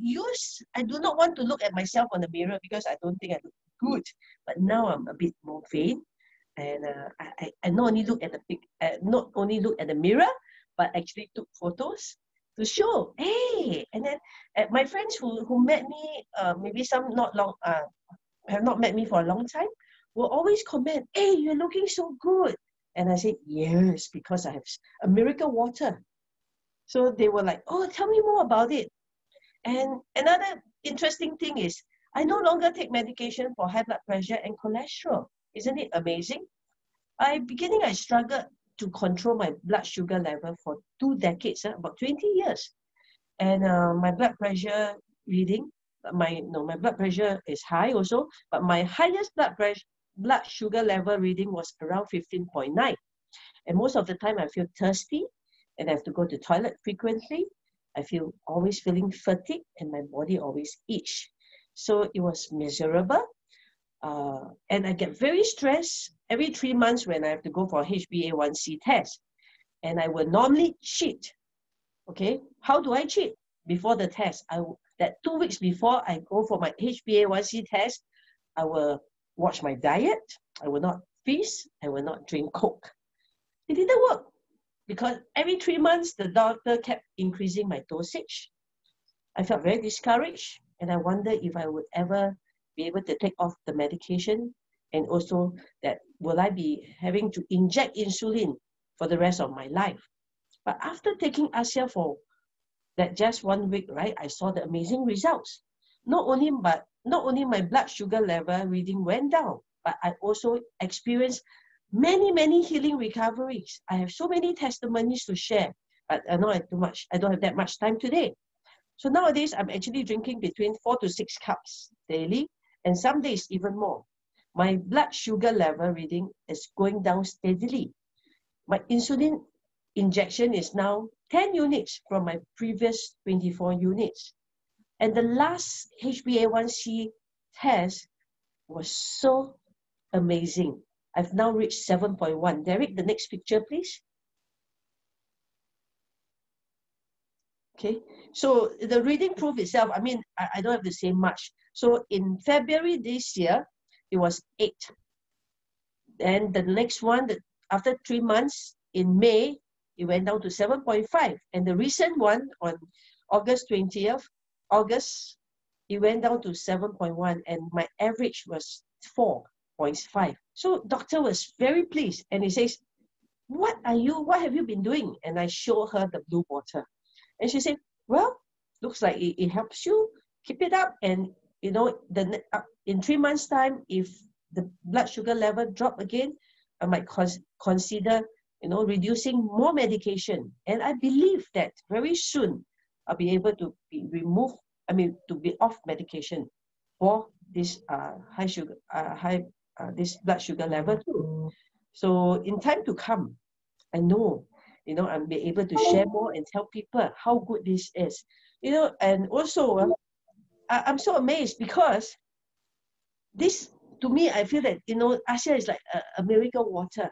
I do not want to look at myself on the mirror because I don't think I look good. But now I'm a bit more vain. And I not only look at the mirror, but actually took photos to show, hey. And then my friends who met me, maybe some have not met me for a long time, will always comment, hey, you're looking so good. And I said, yes, because I have a miracle water. So they were like, oh, tell me more about it. And another interesting thing is, I no longer take medication for high blood pressure and cholesterol. Isn't it amazing? I struggled to control my blood sugar level for 2 decades, about 20 years. And my blood pressure reading, my blood pressure is high also, but my highest blood sugar level reading was around 15.9. And most of the time I feel thirsty and I have to go to the toilet frequently. I feel always feeling fatigue and my body always itch. So it was miserable. And I get very stressed every 3 months when I have to go for a HbA1c test. And I will normally cheat. Okay, how do I cheat? Before the test, that 2 weeks before I go for my HbA1c test, I will watch my diet. I will not feast. I will not drink Coke. It didn't work because every 3 months, the doctor kept increasing my dosage. I felt very discouraged and I wondered if I would ever be able to take off the medication, and also that will I be having to inject insulin for the rest of my life. But after taking ASEA for that just 1 week, right, I saw the amazing results. Not only my blood sugar level reading went down, but I also experienced many healing recoveries. I have so many testimonies to share, but I know I don't have that much time today. So nowadays, I'm actually drinking between 4 to 6 cups daily, and some days even more. My blood sugar level reading is going down steadily. My insulin injection is now 10 units from my previous 24 units. And the last HbA1c test was so amazing. I've now reached 7.1. Derek, the next picture, please. Okay, so the reading proof itself, I mean, I don't have to say much. So in February this year, it was 8. Then the next one, after 3 months, in May, it went down to 7.5. And the recent one on August 20th, it went down to 7.1 and my average was 4.5. So doctor was very pleased and he says, what have you been doing? And I show her the blue water. And she said, well, looks like it helps you, keep it up. And you know, in 3 months time, if the blood sugar level drop again, I might consider, you know, reducing more medication. And I believe that very soon I'll be able to be removed, to be off medication for this this blood sugar level too. So in time to come, I know, you know, I'll be able to share more and tell people how good this is. You know, and also I'm so amazed because this, to me, I feel that, you know, ASEA is like a miracle water.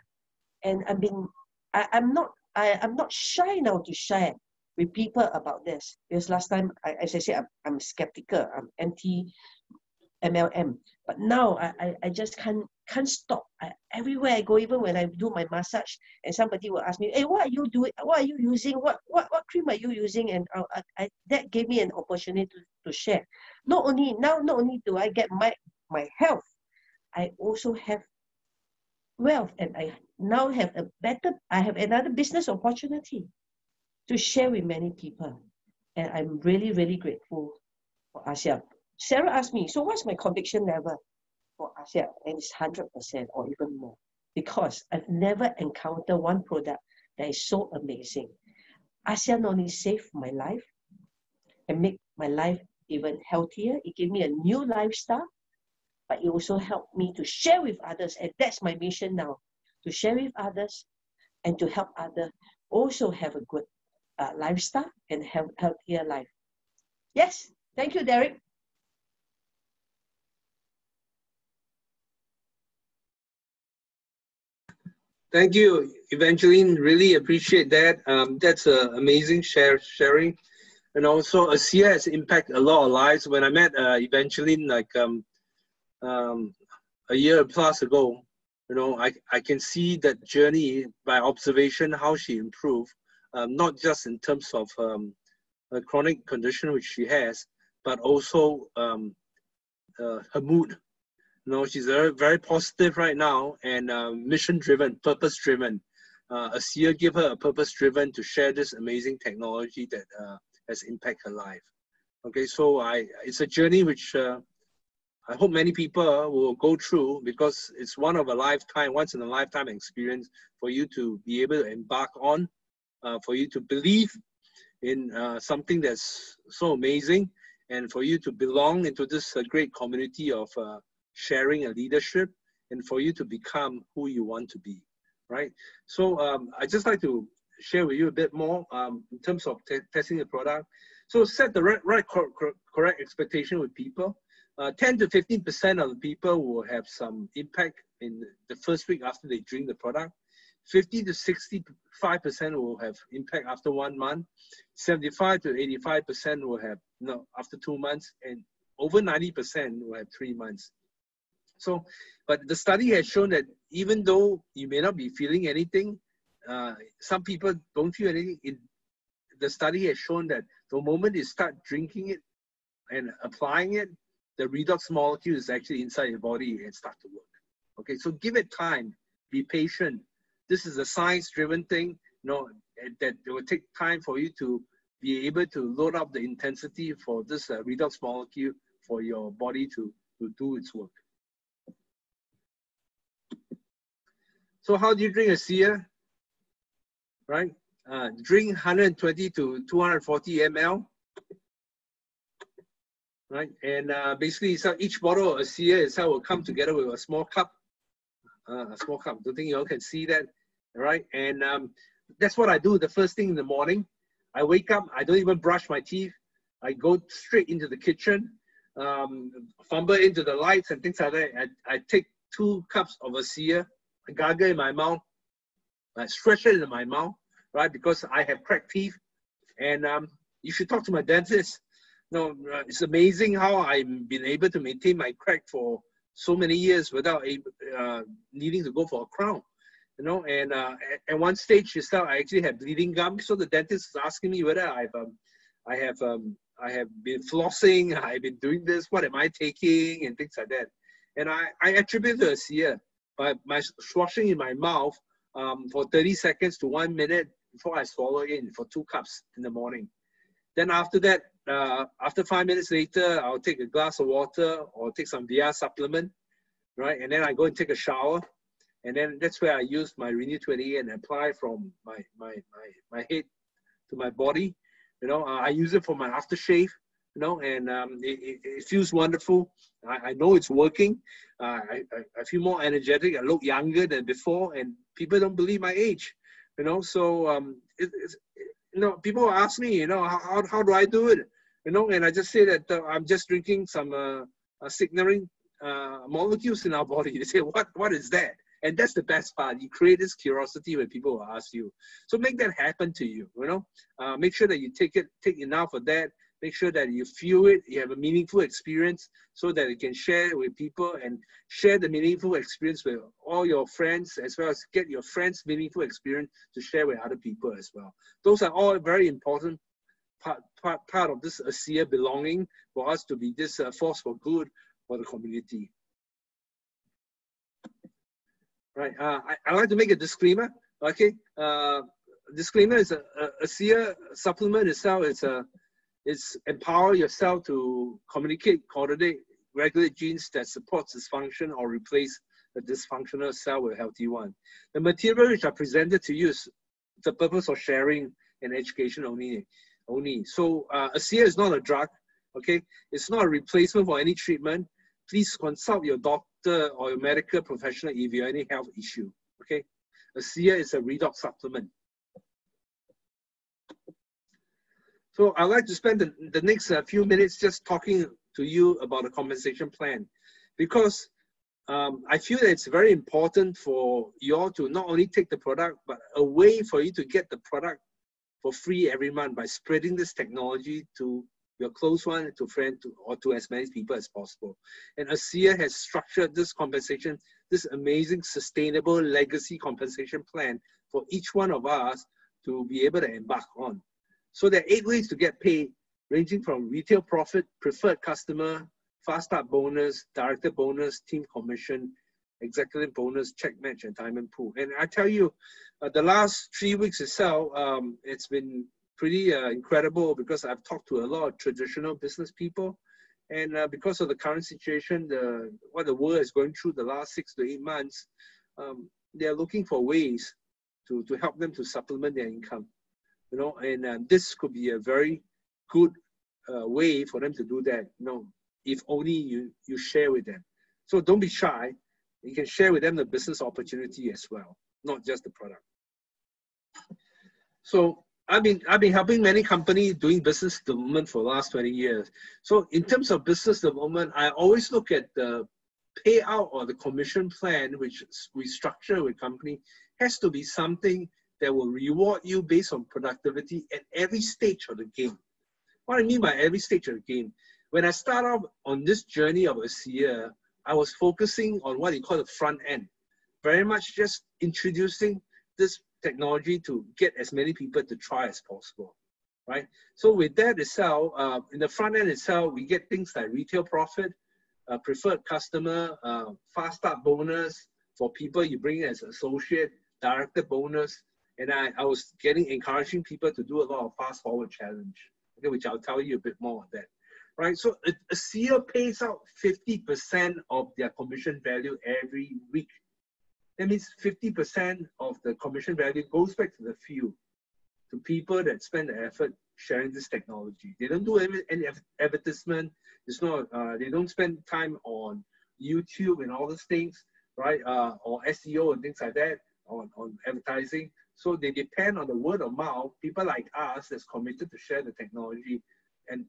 And I'm not shy now to share with people about this. Because last time, as I said, I'm skeptical, I'm anti-MLM. But now I just can't stop. Everywhere I go, even when I do my massage, and somebody will ask me, "Hey, what are you doing? What are you using? What cream are you using?" And that gave me an opportunity to share. Not only do I get my health, I also have wealth, and I now have I have another business opportunity to share with many people. And I'm really, really grateful for ASEA. Sarah asked me, so what's my conviction level for ASEA? And it's 100% or even more, because I've never encountered one product that is so amazing. ASEA not only saved my life and make my life even healthier, it gave me a new lifestyle, but it also helped me to share with others. And that's my mission now, to share with others and to help others also have a good lifestyle and have healthier life. Yes, thank you, Derek. Thank you, Evangeline. Really appreciate that. That's amazing sharing. And also, ASEA has impacted a lot of lives. When I met Evangeline like a year plus ago, you know, I can see that journey by observation, how she improved, not just in terms of a chronic condition which she has, but also her mood. You know, she's very, very positive right now and mission-driven, purpose-driven. ASEA gave her a purpose-driven to share this amazing technology that has impacted her life. Okay, so it's a journey which I hope many people will go through, because it's once in a lifetime experience for you to be able to embark on, for you to believe in something that's so amazing, and for you to belong into this great community of sharing and leadership, and for you to become who you want to be, right? So I just like to share with you a bit more in terms of testing the product. So set the correct expectation with people. 10 to 15% of the people will have some impact in the first week after they drink the product. 50 to 65% will have impact after 1 month. 75 to 85% will have after 2 months, and over 90% will have 3 months. So, but the study has shown that even though you may not be feeling anything, some people don't feel anything. The study has shown that the moment you start drinking it and applying it, the redox molecule is actually inside your body and start to work. Okay, so give it time, be patient. This is a science-driven thing, that it will take time for you to be able to load up the intensity for this redox molecule for your body to do its work. So how do you drink ASEA? Right? Drink 120 to 240 ml. Right? And basically, so each bottle of ASEA itself will come together with a small cup. Don't think you all can see that, right? And that's what I do the first thing in the morning. I wake up, I don't even brush my teeth. I go straight into the kitchen, fumble into the lights and things like that. I take 2 cups of ASEA, I gargle in my mouth, I stretch it in my mouth, right? Because I have cracked teeth. And you should talk to my dentist. It's amazing how I've been able to maintain my crack for so many years without needing to go for a crown, And at one stage, I actually had bleeding gums, so the dentist is asking me whether I have been flossing, I've been doing this, what am I taking, and things like that. And I attribute to ASEA by my swashing in my mouth for 30 seconds to 1 minute before I swallow in for 2 cups in the morning. Then after that, after 5 minutes later, I'll take a glass of water or take some VR supplement. right? And then I go and take a shower, and then that's where I use my Renew 28 and apply from my head to my body. You know, I use it for my aftershave, you know, and it feels wonderful. I know it's working. I feel more energetic. I look younger than before, and people don't believe my age, you know. So you know, people ask me, you know, how do I do it, you know, and I just say that I'm just drinking some signaling molecules in our body. They say, what is that? And that's the best part. You create this curiosity when people will ask you. So make that happen to you, you know. Make sure that you take enough of that. Make sure that you feel it, you have a meaningful experience so that you can share it with people and share the meaningful experience with all your friends, as well as get your friends' meaningful experience to share with other people as well. Those are all very important part of this ASEA belonging for us to be this force for good for the community. Right, I like to make a disclaimer, okay? Disclaimer is ASEA supplement itself, it's empower yourself to communicate, coordinate, regulate genes that supports dysfunction or replace a dysfunctional cell with a healthy one. The material which are presented to you is the purpose of sharing and education only. So ASEA is not a drug, okay? It's not a replacement for any treatment. Please consult your doctor or your medical professional if you have any health issue, okay? ASEA is a redox supplement. So I'd like to spend the next few minutes just talking to you about the compensation plan, because I feel that it's very important for you all to not only take the product, but a way for you to get the product for free every month by spreading this technology to your close one, to friends, or to as many people as possible. And ASEA has structured this compensation, this amazing sustainable legacy compensation plan for each one of us to be able to embark on. So there are 8 ways to get paid, ranging from retail profit, preferred customer, fast start bonus, director bonus, team commission, executive bonus, check match, and diamond pool. And I tell you, the last 3 weeks itself, it's been pretty incredible, because I've talked to a lot of traditional business people. And because of the current situation, what the world is going through the last 6 to 8 months, they're looking for ways to help them to supplement their income. You know, and this could be a very good way for them to do that, you know, if only you share with them. So don't be shy. You can share with them the business opportunity as well, not just the product. So I've been helping many companies doing business development for the last 20 years. So in terms of business development, I always look at the payout or the commission plan, which we structure with company, has to be something that will reward you based on productivity at every stage of the game. What I mean by every stage of the game, when I start off on this journey of ASEA, I was focusing on what you call the front end, very much just introducing this technology to get as many people to try as possible, right? So with that itself, in the front end itself, we get things like retail profit, preferred customer, fast start bonus for people you bring in as associate, director bonus. And I was encouraging people to do a lot of fast forward challenge, okay, which I'll tell you a bit more on that, right? So ASEA pays out 50% of their commission value every week. That means 50% of the commission value goes back to the field, to people that spend the effort sharing this technology. They don't do any advertisement. It's not. They don't spend time on YouTube and all those things, right? Or SEO and things like that on advertising. So they depend on the word of mouth, people like us that's committed to share the technology, and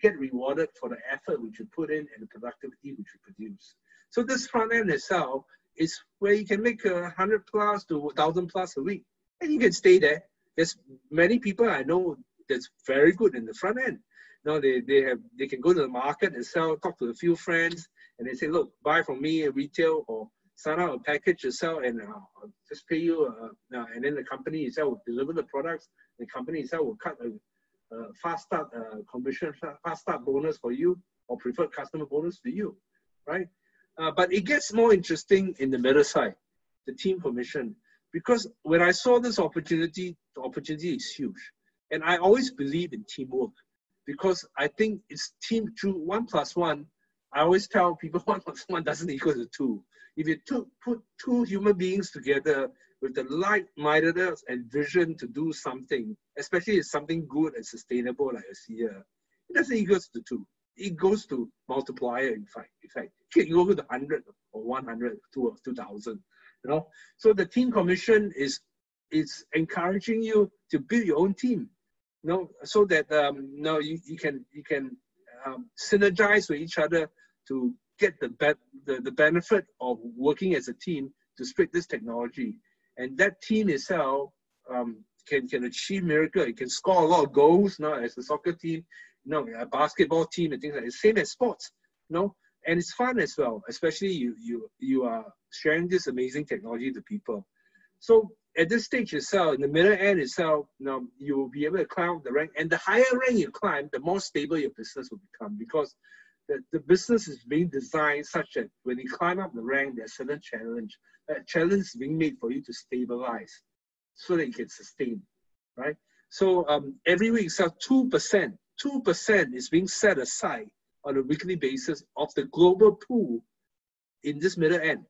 get rewarded for the effort which you put in and the productivity which you produce. So this front end itself is where you can make 100 plus to 1,000 plus a week, and you can stay there. There's many people I know that's very good in the front end. You know, they can go to the market and sell, talk to a few friends, and they say, look, buy from me a retail, or sign out a package yourself, and I'll just pay you, and then the company itself will deliver the products. The company itself will cut a fast start commission, fast start bonus for you, or preferred customer bonus to you, right? But it gets more interesting in the middle side, the team commission, because when I saw this opportunity, the opportunity is huge, and I always believe in teamwork, because I think it's team through 1+1. I always tell people 1 plus 1 doesn't equal to 2. If you put 2 human beings together with the like-mindedness and vision to do something, especially if something good and sustainable like ASEA, it doesn't equal to 2. It goes to multiplier, in fact. It can go to 100 or 100, 2 or 2,000, you know. So the team commission is encouraging you to build your own team, you know, so that you can synergize with each other to get the benefit of working as a team to spread this technology. And that team itself can achieve miracle. It can score a lot of goals, you know, as a soccer team, you know, a basketball team and things like that. Same as sports, you know, and it's fun as well, especially you are sharing this amazing technology to people. So at this stage itself, in the middle end itself, you know, you will be able to climb the rank, and the higher rank you climb, the more stable your business will become, because the business is being designed such that when you climb up the rank, there's a certain challenge. That challenge is being made for you to stabilize so that you can sustain, right? So every week, so 2% is being set aside on a weekly basis of the global pool in this middle end,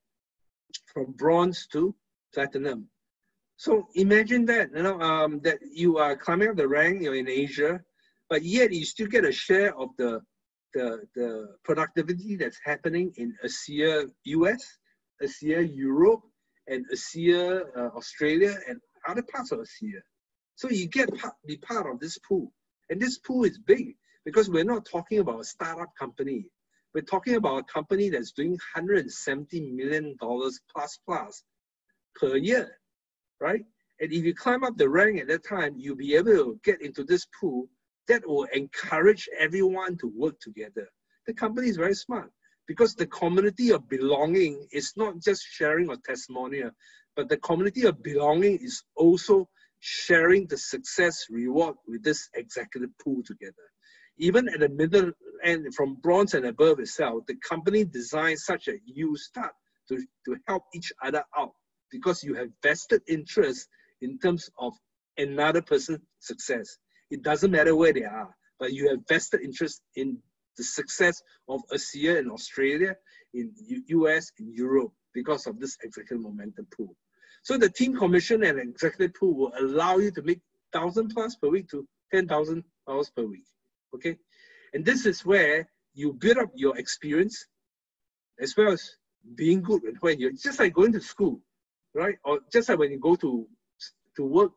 from bronze to platinum. So imagine that, you know, that you are climbing up the rank, you're in Asia, but yet you still get a share of the productivity that's happening in ASEA US, ASEA Europe, and ASEA Australia, and other parts of ASEA. So you be part of this pool. And this pool is big because we're not talking about a startup company. We're talking about a company that's doing $170 million plus per year, right? And if you climb up the rank at that time, you'll be able to get into this pool that will encourage everyone to work together. The company is very smart because the community of belonging is not just sharing a testimonial, but the community of belonging is also sharing the success reward with this executive pool together. Even at the middle end, from bronze and above itself, the company designed such that you start to help each other out because you have vested interest in terms of another person's success. It doesn't matter where they are, but you have vested interest in the success of ASEA in Australia, in US, in Europe, because of this executive momentum pool. So the team commission and executive pool will allow you to make $1,000+ per week to $10,000 per week, okay? And this is where you build up your experience as well as being good when you're, just like going to school, right? Or just like when you go to work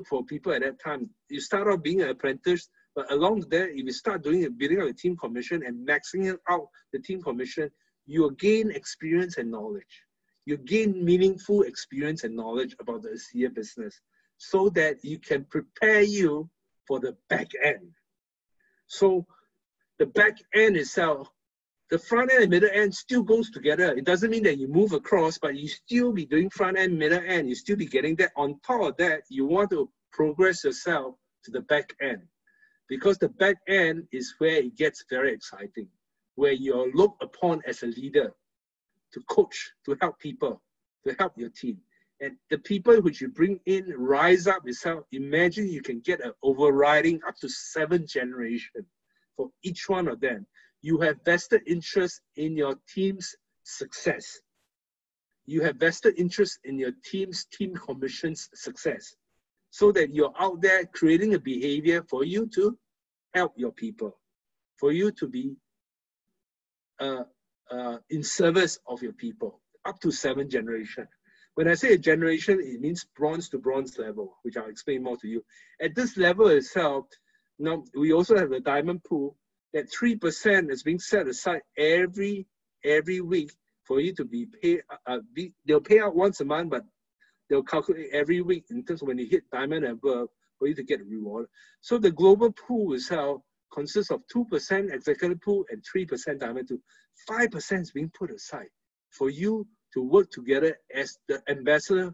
for people at that time, you start off being an apprentice, but along there, if you start building up a team commission and maxing out the team commission, you will gain experience and knowledge. You gain meaningful experience and knowledge about the ASEA business so that you can prepare you for the back end. So the back end itself, the front end and middle end still goes together. It doesn't mean that you move across, but you still be doing front end, middle end. You still be getting that. On top of that, you want to progress yourself to the back end, because the back end is where it gets very exciting, where you're looked upon as a leader to coach, to help people, to help your team. And the people which you bring in rise up itself. Imagine you can get an overriding up to 7 generations for each one of them. You have vested interest in your team's success. You have vested interest in your team's team commission's success, so that you're out there creating a behavior for you to help your people, for you to be in service of your people, up to 7 generations. When I say a generation, it means bronze to bronze level, which I'll explain more to you. At this level itself, now we also have a diamond pool that 3% is being set aside every week for you to be paid. They'll pay out once a month, but they'll calculate every week in terms of when you hit diamond and above for you to get a reward. So the global pool itself consists of 2% executive pool and 3% diamond pool. 5% is being put aside for you to work together as the ambassador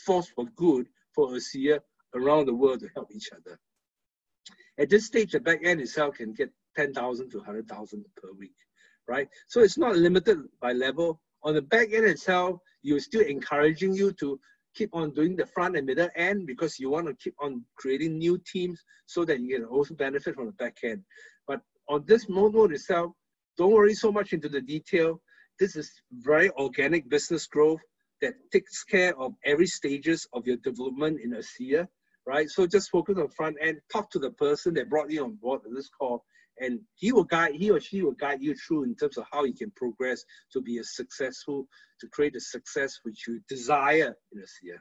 force for good for ASEA around the world to help each other. At this stage, the back end itself can get 10,000 to 100,000 per week, right? So it's not limited by level. On the back end itself, you're still encouraging you to keep on doing the front and middle end because you want to keep on creating new teams so that you can also benefit from the back end. But on this mode itself, don't worry so much into the detail. This is very organic business growth that takes care of every stages of your development in ASEA, right? So just focus on front end, talk to the person that brought you on board on this call, and he or she will guide you through in terms of how you can progress to be to create a success which you desire in ASEA.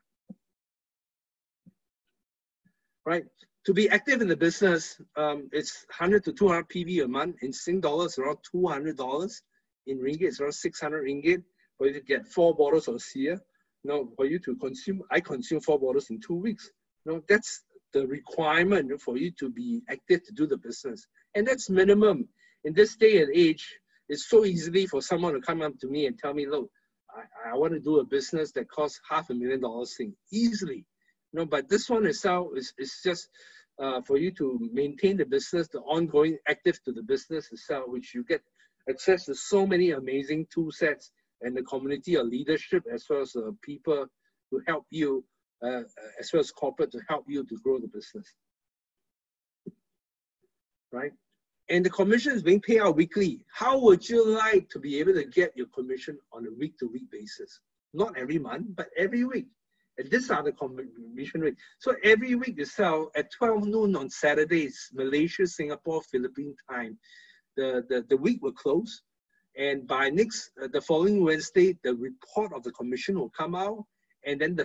Right? To be active in the business, it's 100 to 200 PV a month. In Sing dollars, around $200. In ringgit, it's around 600 ringgit for you to get 4 bottles of ASEA. Now, for you to consume, I consume 4 bottles in 2 weeks. Now, that's the requirement for you to be active to do the business. And that's minimum. In this day and age, it's so easily for someone to come up to me and tell me, look, I want to do a business that costs $500,000 thing easily. No, but this one itself is just for you to maintain the business, the ongoing active to the business itself, which you get access to so many amazing tool sets and the community of leadership as well as people to help you, as well as corporate to help you to grow the business. Right? And the commission is being paid out weekly. How would you like to be able to get your commission on a week-to-week basis? Not every month, but every week. And these are the commission rate. So every week itself at 12 noon on Saturdays, Malaysia, Singapore, Philippine time, the week will close. And by the following Wednesday, the report of the commission will come out. And then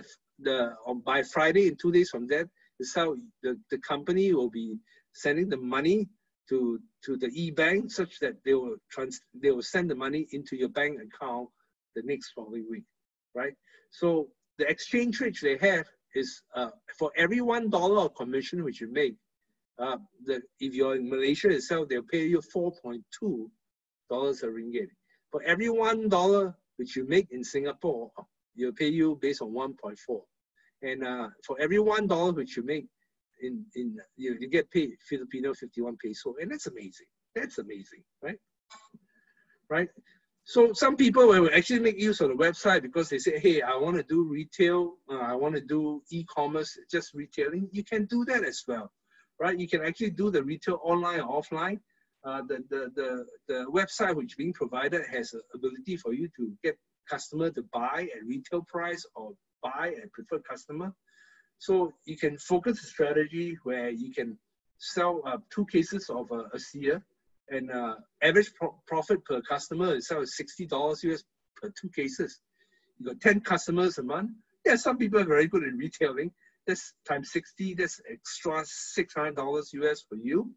by Friday, in 2 days from that, is how the company will be sending the money to the e-bank such that they will send the money into your bank account the next following week, right? So the exchange rate they have is for every $1 of commission which you make, if you're in Malaysia itself, they'll pay you $4.2 a ringgit. For every $1 which you make in Singapore, they'll pay you based on 1.4. And for every $1 which you make you get paid Filipino 51 peso, and that's amazing. That's amazing, right? Right? So some people will actually make use of the website because they say, hey, I want to do retail, I want to do e-commerce, just retailing. You can do that as well, right? You can actually do the retail online or offline. The website which is being provided has the ability for you to get customer to buy at retail price or buy at preferred customer. So you can focus a strategy where you can sell 2 cases of ASEA, and average profit per customer itself is $60 US per 2 cases. You got 10 customers a month. Yeah, some people are very good in retailing. That's times 60, that's extra $600 US for you.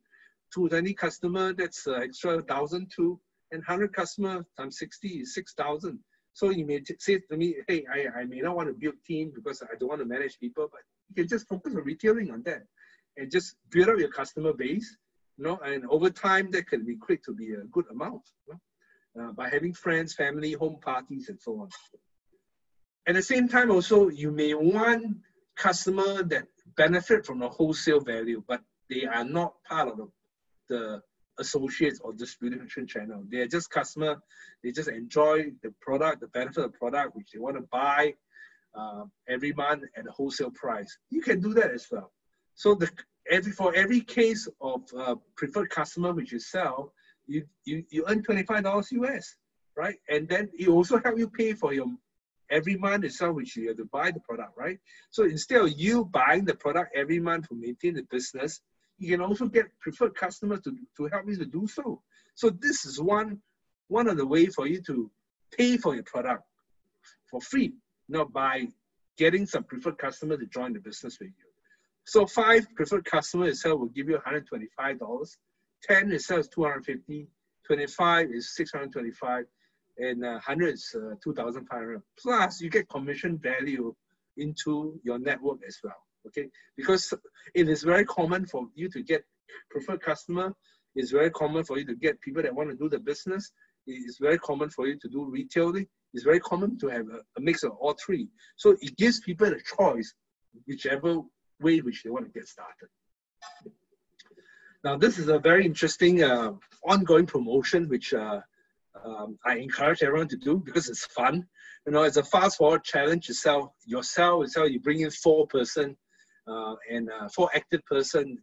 220 customer, that's extra 1,000 too. And 100 customer times 60 is 6,000. So you may say to me, hey, I may not want to build team because I don't want to manage people, but you can just focus on retailing on that and just build up your customer base, and over time that can be quick to be a good amount, by having friends, family, home parties, and so on. At the same time also, you may want customer that benefit from the wholesale value, but they are not part of the associates or distribution channel. They're just customer, they just enjoy the product, the benefit of the product, which they want to buy every month at a wholesale price. You can do that as well. So for every case of preferred customer which you sell, you earn $25 US, right? And then it also help you pay for your every month itself which you have to buy the product, right? So instead of you buying the product every month to maintain the business, you can also get preferred customers to help you to do so. So this is one of the ways for you to pay for your product for free, by getting some preferred customer to join the business with you. So 5 preferred customers itself will give you $125. 10 itself is $250. 25 is $625, and 100 is $2,500. Plus, you get commission value into your network as well. Okay, because it is very common for you to get preferred customer. It's very common for you to get people that want to do the business. It's very common for you to do retailing. It's very common to have a mix of all 3. So it gives people a choice, whichever way which they want to get started. Now, this is a very interesting ongoing promotion, which I encourage everyone to do because it's fun. It's a fast forward challenge. You bring in 4 person and 4 active person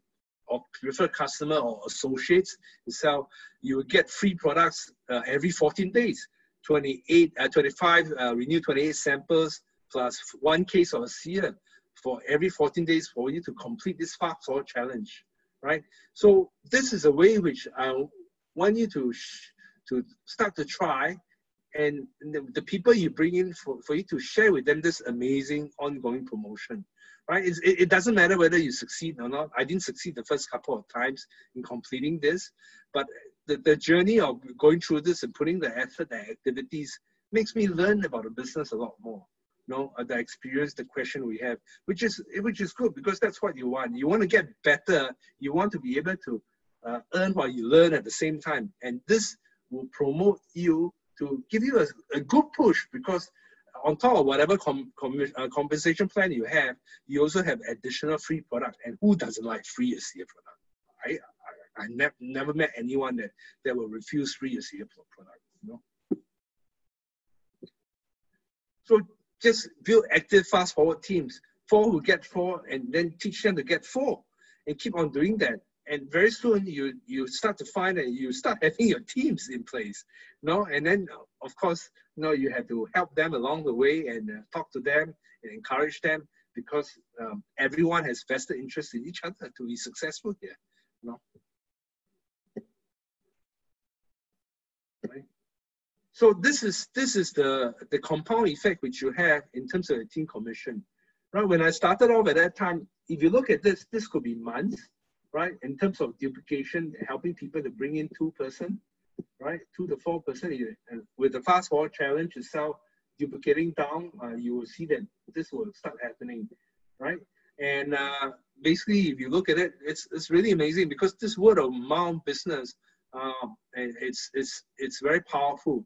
or preferred customer or associates itself, you will get free products every 14 days. 25 renew 28 samples plus 1 case of ASEA for every 14 days for you to complete this fast forward challenge, right? So this is a way which I want you to start to try, and the people you bring in for you to share with them this amazing ongoing promotion, right? It doesn't matter whether you succeed or not. I didn't succeed the first couple of times in completing this, but the journey of going through this and putting the effort, the activities, makes me learn about the business a lot more. You know, the experience, the question we have, which is good, because that's what you want. You want to get better. You want to be able to earn while you learn at the same time. And this will promote you to give you a good push, because on top of whatever compensation plan you have, you also have additional free product. And who doesn't like free ASEA product? I never met anyone that will refuse free ASEA product. You know? So just build active, fast-forward teams. 4 who get 4, and then teach them to get 4, and keep on doing that. And very soon you start to find that you start having your teams in place, you know? And then of course, you know, you have to help them along the way and talk to them and encourage them, because everyone has vested interest in each other to be successful here, you know? Right? So this is the compound effect which you have in terms of the team commission, right? When I started off at that time, if you look at this could be months, right? In terms of duplication, helping people to bring in 2 person, right? 2 to 4 person. And with the fast forward challenge itself, duplicating down, you will see that this will start happening, right? And basically, if you look at it, it's really amazing, because this word of mouth business, it's very powerful.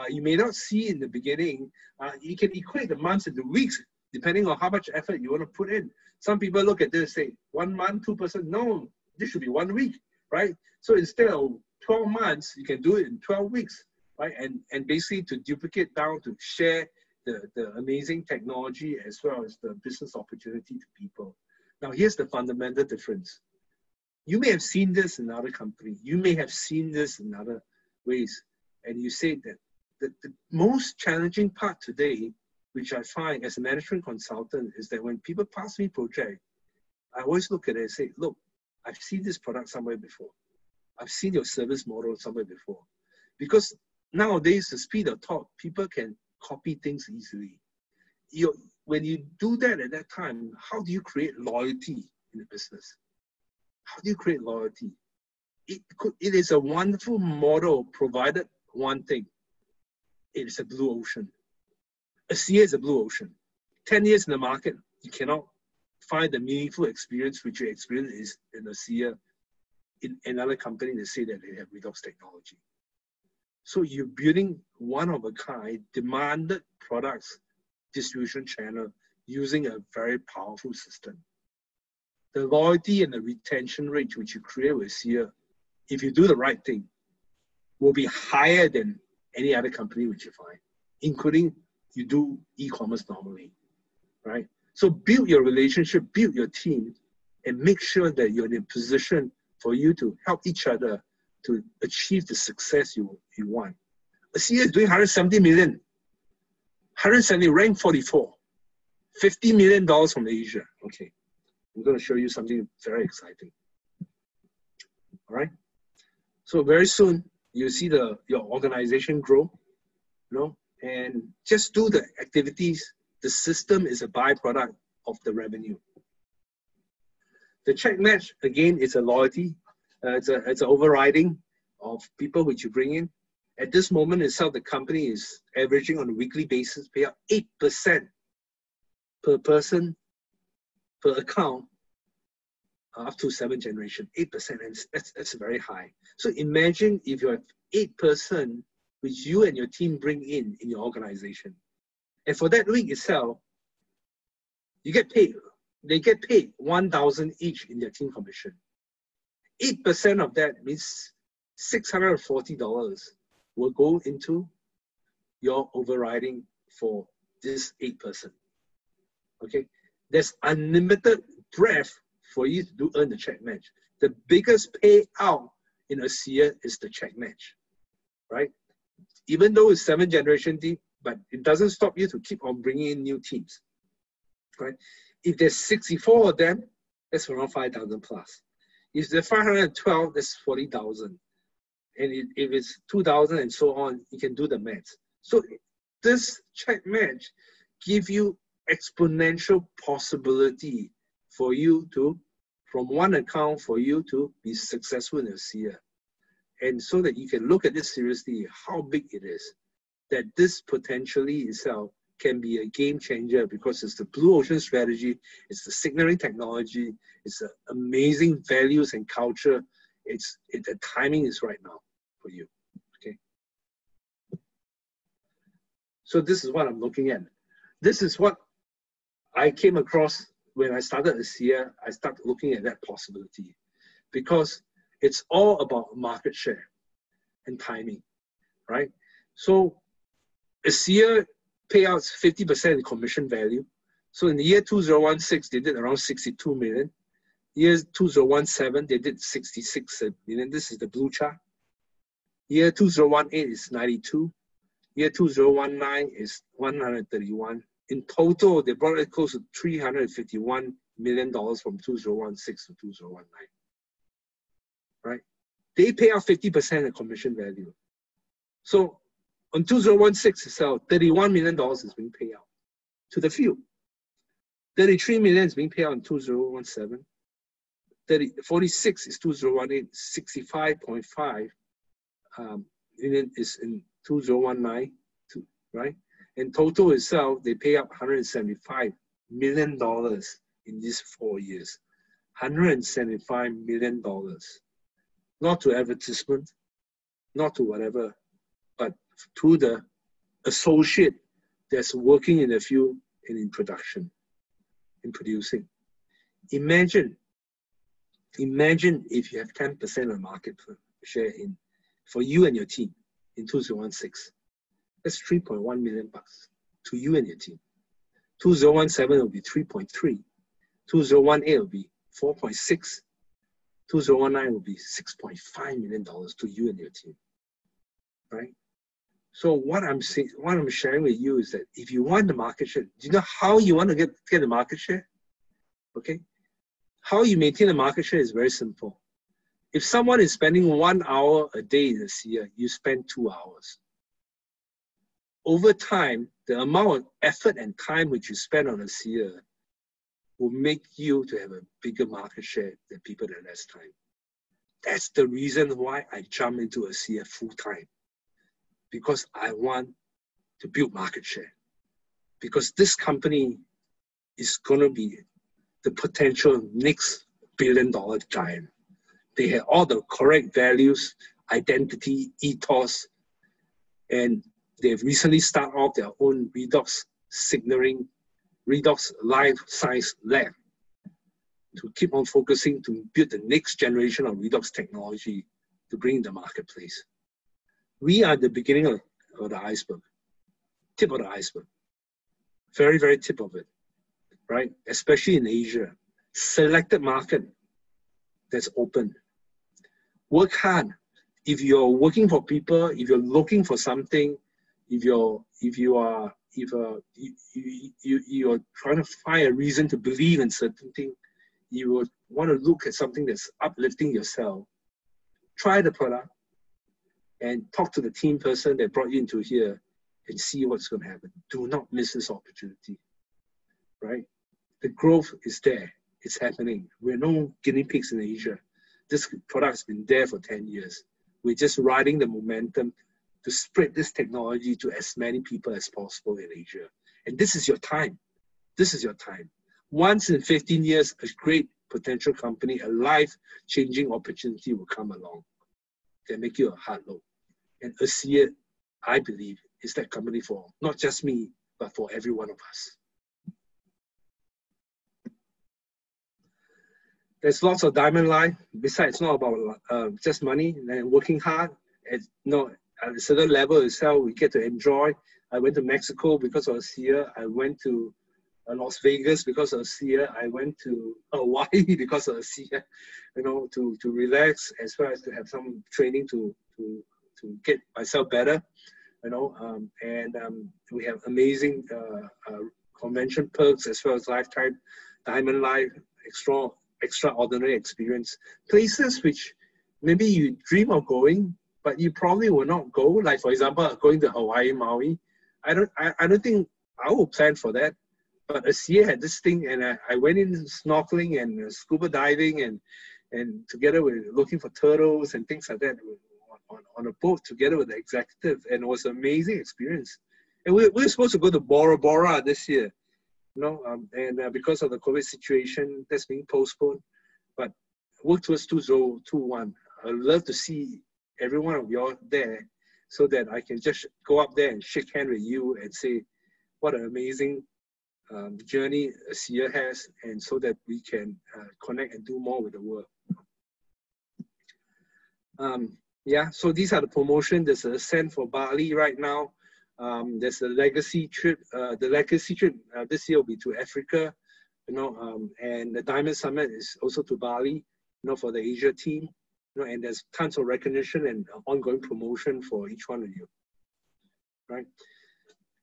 You may not see in the beginning. You can equate the months into weeks, depending on how much effort you want to put in. Some people look at this and say, 1 month, 2%. No, this should be 1 week, right? So instead of 12 months, you can do it in 12 weeks, right? And basically to duplicate down, to share the amazing technology as well as the business opportunity to people. Now, here's the fundamental difference. You may have seen this in other companies. You may have seen this in other ways. And you say that the most challenging part today, which I find as a management consultant, is that when people pass me project, I always look at it and say, look, I've seen this product somewhere before. I've seen your service model somewhere before. Because nowadays, the speed of thought, people can copy things easily. When you do that at that time, how do you create loyalty in the business? How do you create loyalty? It is a wonderful model, provided one thing. It is a blue ocean. ASEA is a blue ocean. 10 years in the market, you cannot find the meaningful experience which you experience in ASEA in another company that say that they have redox technology. So you're building one of a kind, demanded products distribution channel using a very powerful system. The loyalty and the retention rate which you create with ASEA, if you do the right thing, will be higher than any other company which you find, including you do e-commerce normally, right? So build your relationship, build your team, and make sure that you're in a position for you to help each other to achieve the success you want. ASEA is doing 170 million, 170, rank 44, $50 million from Asia. Okay, I'm going to show you something very exciting. All right. So very soon you see your organization grow, you know, and just do the activities. The system is a byproduct of the revenue. The check match, again, is a loyalty. It's an overriding of people which you bring in. At this moment itself, the company is averaging on a weekly basis, pay out 8% per person, per account, up to 7th generation, 8%, and that's very high. So imagine if you have 8% which you and your team bring in your organization. And for that week itself, you get paid. They get paid 1,000 each in their team commission. 8% of that means $640 will go into your overriding for this 8%. Okay, there's unlimited breadth for you to earn the check match. the biggest payout in ASEA is the check match, right? Even though it's 7th generation team, but it doesn't stop you to keep on bringing in new teams, right? If there's 64 of them, that's around 5,000 plus. If there's 512, that's 40,000. And if it's 2,000 and so on, you can do the math. So this check match gives you exponential possibility for you to, from one account, for you to be successful in ASEA. And so that you can look at this seriously, how big it is, that this potentially itself can be a game changer, because it's the blue ocean strategy, it's the signaling technology, it's the amazing values and culture. The timing is right now for you, okay? So this is what I'm looking at. This is what I came across when I started ASEA. I started looking at that possibility, because it's all about market share and timing, right? So ASEA payouts 50% in commission value. So in the year 2016, they did around 62 million. Year 2017, they did 66 million. This is the blue chart. Year 2018 is 92. Year 2019 is 131. In total, they brought it close to $351 million from 2016 to 2019. Right? They pay out 50% of commission value. So on 2016 itself, $31 million is being paid out to the field. 33 million is being paid out in 2017. 46 is 2018. 65.5 million is in 2019, right? In total itself, they pay up $175 million in these 4 years. $175 million. Not to advertisement, not to whatever, but to the associate that's working in the field and in production, in producing. Imagine if you have 10% of market share for you and your team in 2016. That's 3.1 million bucks to you and your team. 2017 will be 3.3. 2018 will be 4.6. 2019 will be $6.5 million to you and your team, right? So what I'm saying, what I'm sharing with you is that if you want the market share, do you know how you want to get the market share? Okay, how you maintain the market share is very simple. If someone is spending 1 hour a day in ASEA, you spend 2 hours. Over time, the amount of effort and time which you spend on ASEA will make you to have a bigger market share than people that have less time. That's the reason why I jump into ASEA full time, because I want to build market share. Because this company is going to be the potential next billion-dollar giant. They have all the correct values, identity, ethos, and they've recently started off their own redox signaling, redox life science lab to keep on focusing to build the next generation of redox technology to bring in the marketplace. We are the beginning of the iceberg, tip of the iceberg, very, very tip of it, right? Especially in Asia, selected market that's open. Work hard. If you're working for people, if you're looking for something, if you are trying to find a reason to believe in certain thing, you would want to look at something that's uplifting yourself. Try the product and talk to the team person that brought you into here and see what's going to happen. Do not miss this opportunity, right? The growth is there. It's happening. We're no guinea pigs in Asia. This product has been there for 10 years. We're just riding the momentum to spread this technology to as many people as possible in Asia. And this is your time. This is your time. Once in 15 years, a great potential company, a life-changing opportunity will come along that make you a hard load. And ASEA, I believe, is that company for not just me, but for every one of us. There's lots of diamond line. Besides, it's not about just money and working hard. At a certain level itself, we get to enjoy. I went to Mexico because of ASEA. I went to Las Vegas because of ASEA. I went to Hawaii because of ASEA, you know, to relax as well as to have some training to get myself better, you know. We have amazing convention perks as well as lifetime Diamond Life, extraordinary experience. Places which maybe you dream of going, but you probably will not go. Like for example, going to Hawaii, Maui. I don't think I will plan for that. But ASEA had this thing, and I went in snorkeling and scuba diving, and together with looking for turtles and things like that on a boat together with the executive, and it was an amazing experience. And we're supposed to go to Bora Bora this year, you know, because of the COVID situation, that's being postponed. But work towards 2021. I'd love to see every one of you all there, so that I can just go up there and shake hands with you and say, what an amazing journey ASEA has, and so that we can connect and do more with the world. Yeah, so these are the promotion. There's a Ascent for Bali right now. There's a legacy trip. The legacy trip this year will be to Africa, you know, and the Diamond Summit is also to Bali, you know, for the Asia team, you know, and there's tons of recognition and ongoing promotion for each one of you, right?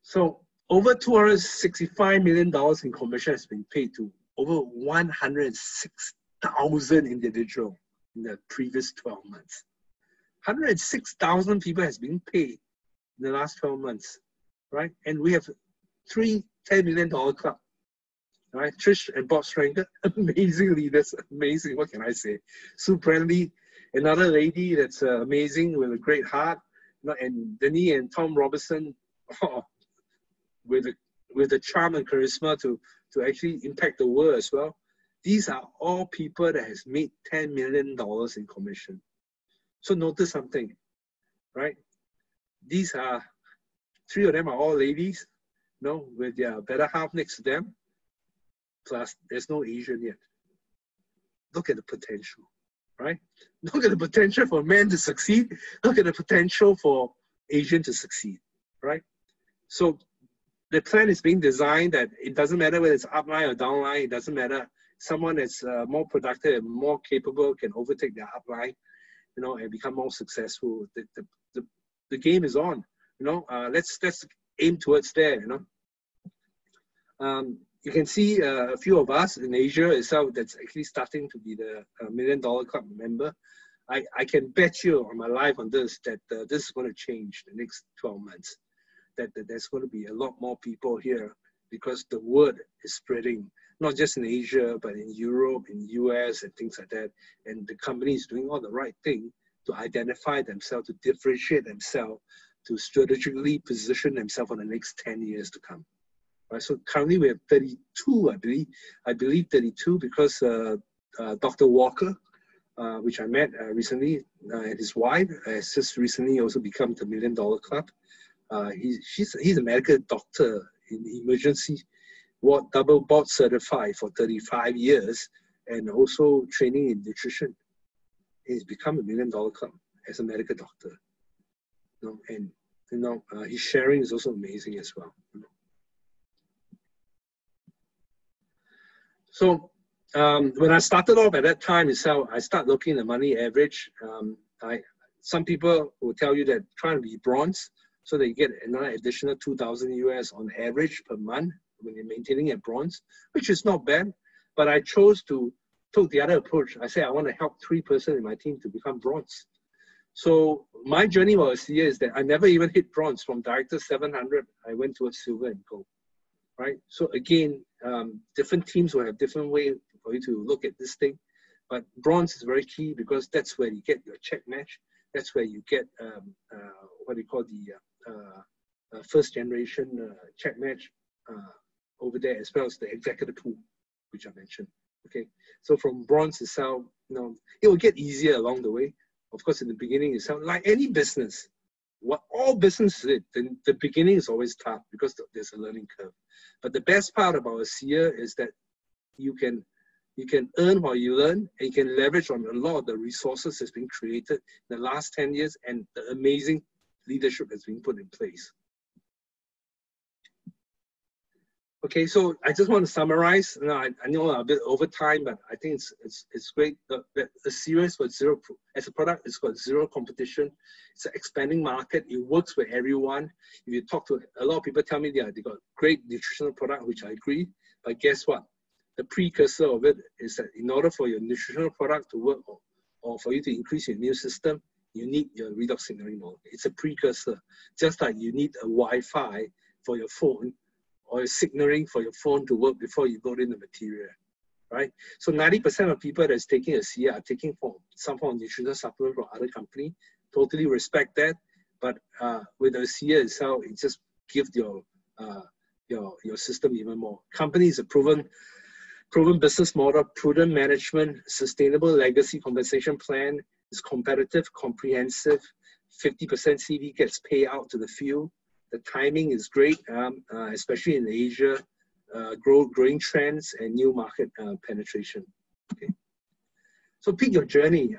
So over $265 million in commission has been paid to over 106,000 individuals in the previous 12 months. 106,000 people has been paid in the last 12 months, right? And we have 3 $10 million club, right? Trish and Bob Stranger, amazing leaders, amazing, what can I say? Sue Bradley, another lady that's amazing with a great heart, you know, and Denny and Tom Robertson, oh, with the charm and charisma to actually impact the world as well. These are all people that has made $10 million in commission. So notice something, right? These are, 3 of them are all ladies, you know, with their better half next to them. Plus, there's no Asian yet. Look at the potential, right? Look at the potential for men to succeed. Look at the potential for Asian to succeed, right? So the plan is being designed that it doesn't matter whether it's upline or downline. It doesn't matter. Someone that's more productive and more capable can overtake their upline, you know, and become more successful. The game is on, you know. Let's aim towards there, you know. You can see a few of us in Asia itself that's actually starting to be the $1 Million Club member. I can bet you on my life on this that this is going to change the next 12 months. That there's going to be a lot more people here because the word is spreading, not just in Asia, but in Europe, in the US, and things like that. And the company is doing all the right thing to identify themselves, to differentiate themselves, to strategically position themselves for the next 10 years to come. Right, so currently we have 32, I believe 32, because Dr. Walker, which I met recently, and his wife has just recently also become the $1 Million Club. He's a medical doctor in emergency ward, double board certified for 35 years, and also training in nutrition. He's become $1 Million Club as a medical doctor. You know, and you know, his sharing is also amazing as well. You know. So when I started off at that time itself, I started looking at the money average. Some people will tell you that trying to be bronze, so they get another additional 2,000 US on average per month when you're maintaining at bronze, which is not bad. But I chose to take the other approach. I said I want to help 3 persons in my team to become bronze. So my journey was here is that I never even hit bronze. From Director 700, I went towards silver and gold. Right? So again, different teams will have different way for you to look at this thing. But bronze is very key because that's where you get your check match. That's where you get what you call the first generation check match over there, as well as the executive pool, which I mentioned. Okay, so from bronze itself, you know, it will get easier along the way. Of course, in the beginning itself, like any business, what all business is, the beginning is always tough because there's a learning curve. But the best part about ASEA is that you can earn while you learn, and you can leverage on a lot of the resources that's been created in the last 10 years and the amazing leadership that's been put in place. Okay, so I just want to summarize. You know, I know a bit over time, but I think it's great. The series got zero, as a product, it's got zero competition. It's an expanding market. It works with everyone. If you talk to a lot of people, tell me they got great nutritional product, which I agree. But guess what? The precursor of it is that in order for your nutritional product to work, or for you to increase your immune system, you need your redox signaling molecule. It's a precursor, just like you need a Wi-Fi for your phone, or signaling for your phone to work before you load in the material, right? So 90% of people that's taking a CA are taking some form of nutritional supplement from other company. Totally respect that, but with the CA itself, it just gives your system even more. Company is a proven business model, prudent management, sustainable legacy compensation plan. Is competitive, comprehensive. 50% CV gets paid out to the field. The timing is great, especially in Asia, growing trends and new market penetration. Okay. So pick your journey.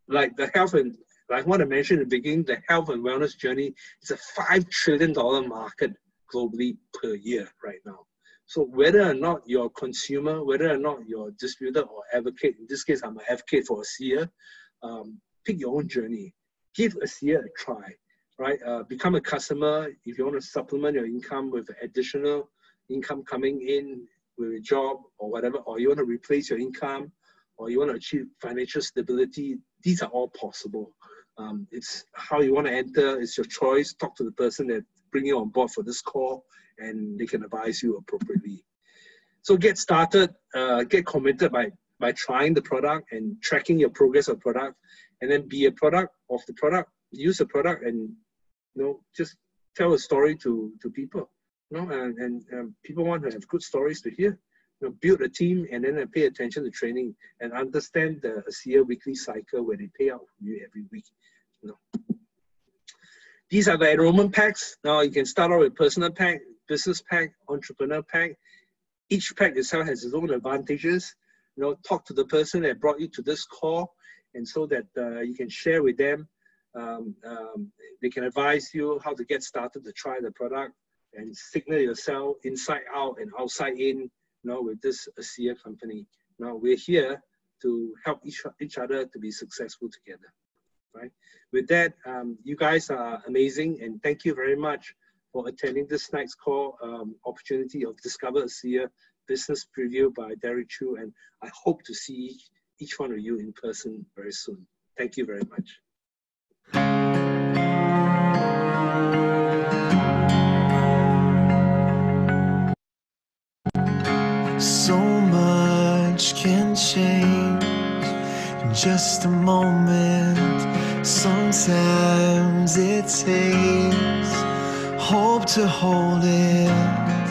Like the health and, like what I mentioned in the beginning, the health and wellness journey is a $5 trillion market globally per year right now. So whether or not you're a consumer, whether or not you're a distributor or advocate, in this case, I'm an advocate for ASEA, pick your own journey. Give ASEA a try. Right, become a customer if you want to supplement your income with additional income coming in with a job or whatever, or you want to replace your income, or you want to achieve financial stability. These are all possible. It's how you want to enter. It's your choice. Talk to the person that bring you on board for this call, and they can advise you appropriately. So get started. Get committed by trying the product and tracking your progress of product, and then be a product of the product. Use the product and just tell a story to people, and people want to have good stories to hear. Build a team and then pay attention to training and understand the ASEA weekly cycle where they pay out for you every week. These are the enrollment packs. Now you can start off with personal pack, business pack, entrepreneur pack. Each pack itself has its own advantages. Talk to the person that brought you to this call, and so that you can share with them. They can advise you how to get started to try the product and signal yourself inside out and outside in, with this ASEA company. Now we're here to help each other to be successful together, right? With that, you guys are amazing, and thank you very much for attending this night's call opportunity of Discover ASEA Business Preview by Derek Chew, and I hope to see each one of you in person very soon. Thank you very much. So much can change in just a moment. Sometimes it takes hope to hold it.